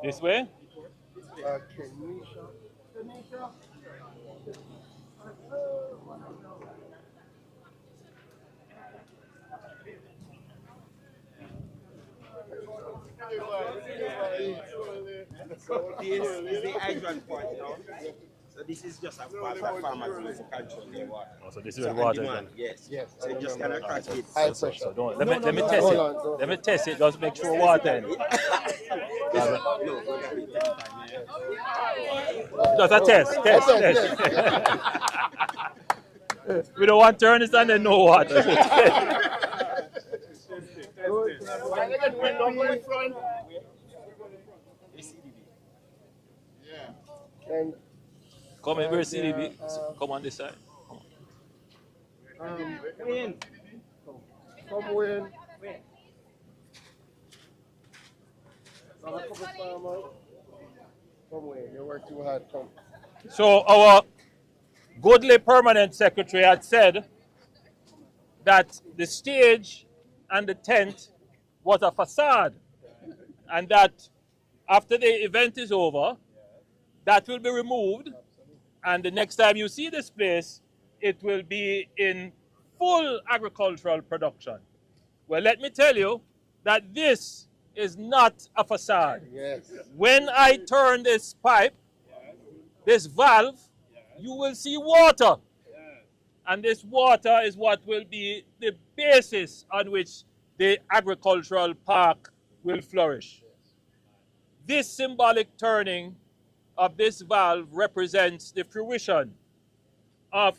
This way? So this is the hydrant part now. So this is just a part that farmers use to control their water. Oh, so this is where the water demand, is. yes. So you just gonna crack it. So don't let me test it. Let me test it. Just make sure water in it. Just a test. We don't want to turn this and then no water. Come in, where's CDB? Come on this side. Wayne. Come Wayne. Come Wayne, you work too hard, come. So our goodly permanent secretary had said that the stage and the tent was a facade, and that after the event is over, that will be removed, and the next time you see this place, it will be in full agricultural production. Well, let me tell you that this is not a facade. Yes. When I turn this pipe, this valve, you will see water. And this water is what will be the basis on which the agricultural park will flourish. This symbolic turning of this valve represents the fruition of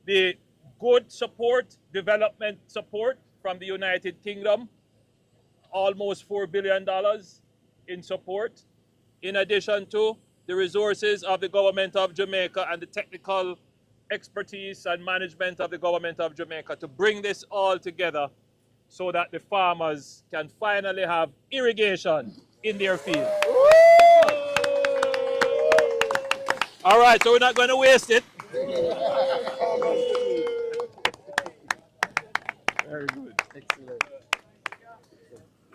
the good support, development support from the United Kingdom, almost $4 billion in support, in addition to the resources of the government of Jamaica and the technical expertise and management of the government of Jamaica to bring this all together so that the farmers can finally have irrigation in their field. All right, so we're not going to waste it. Very good. Excellent.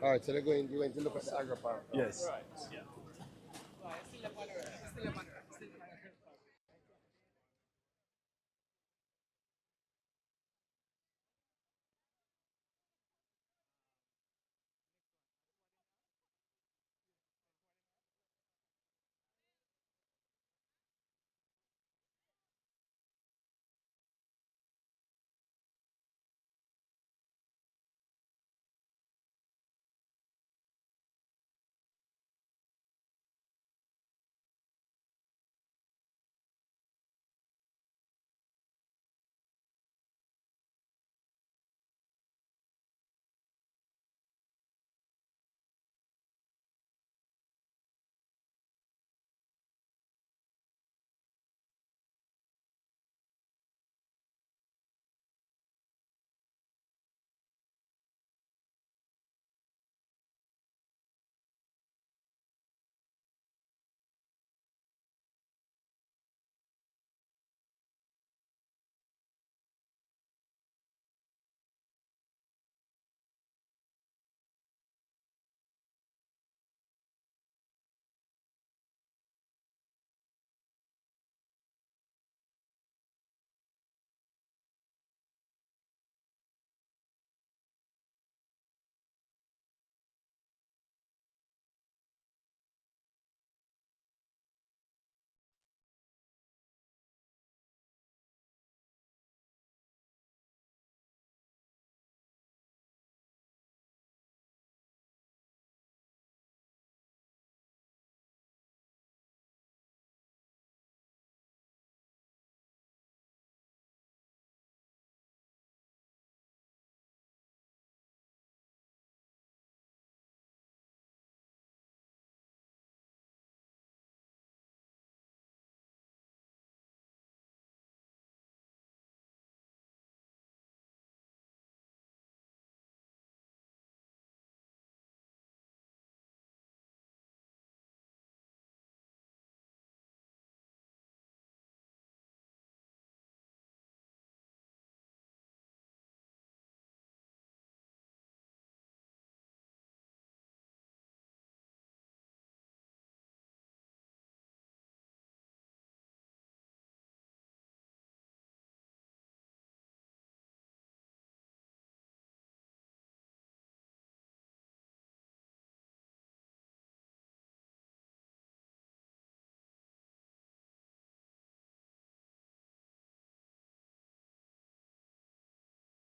All right, so you're going to look at the agro park. Yes. Right. Yeah.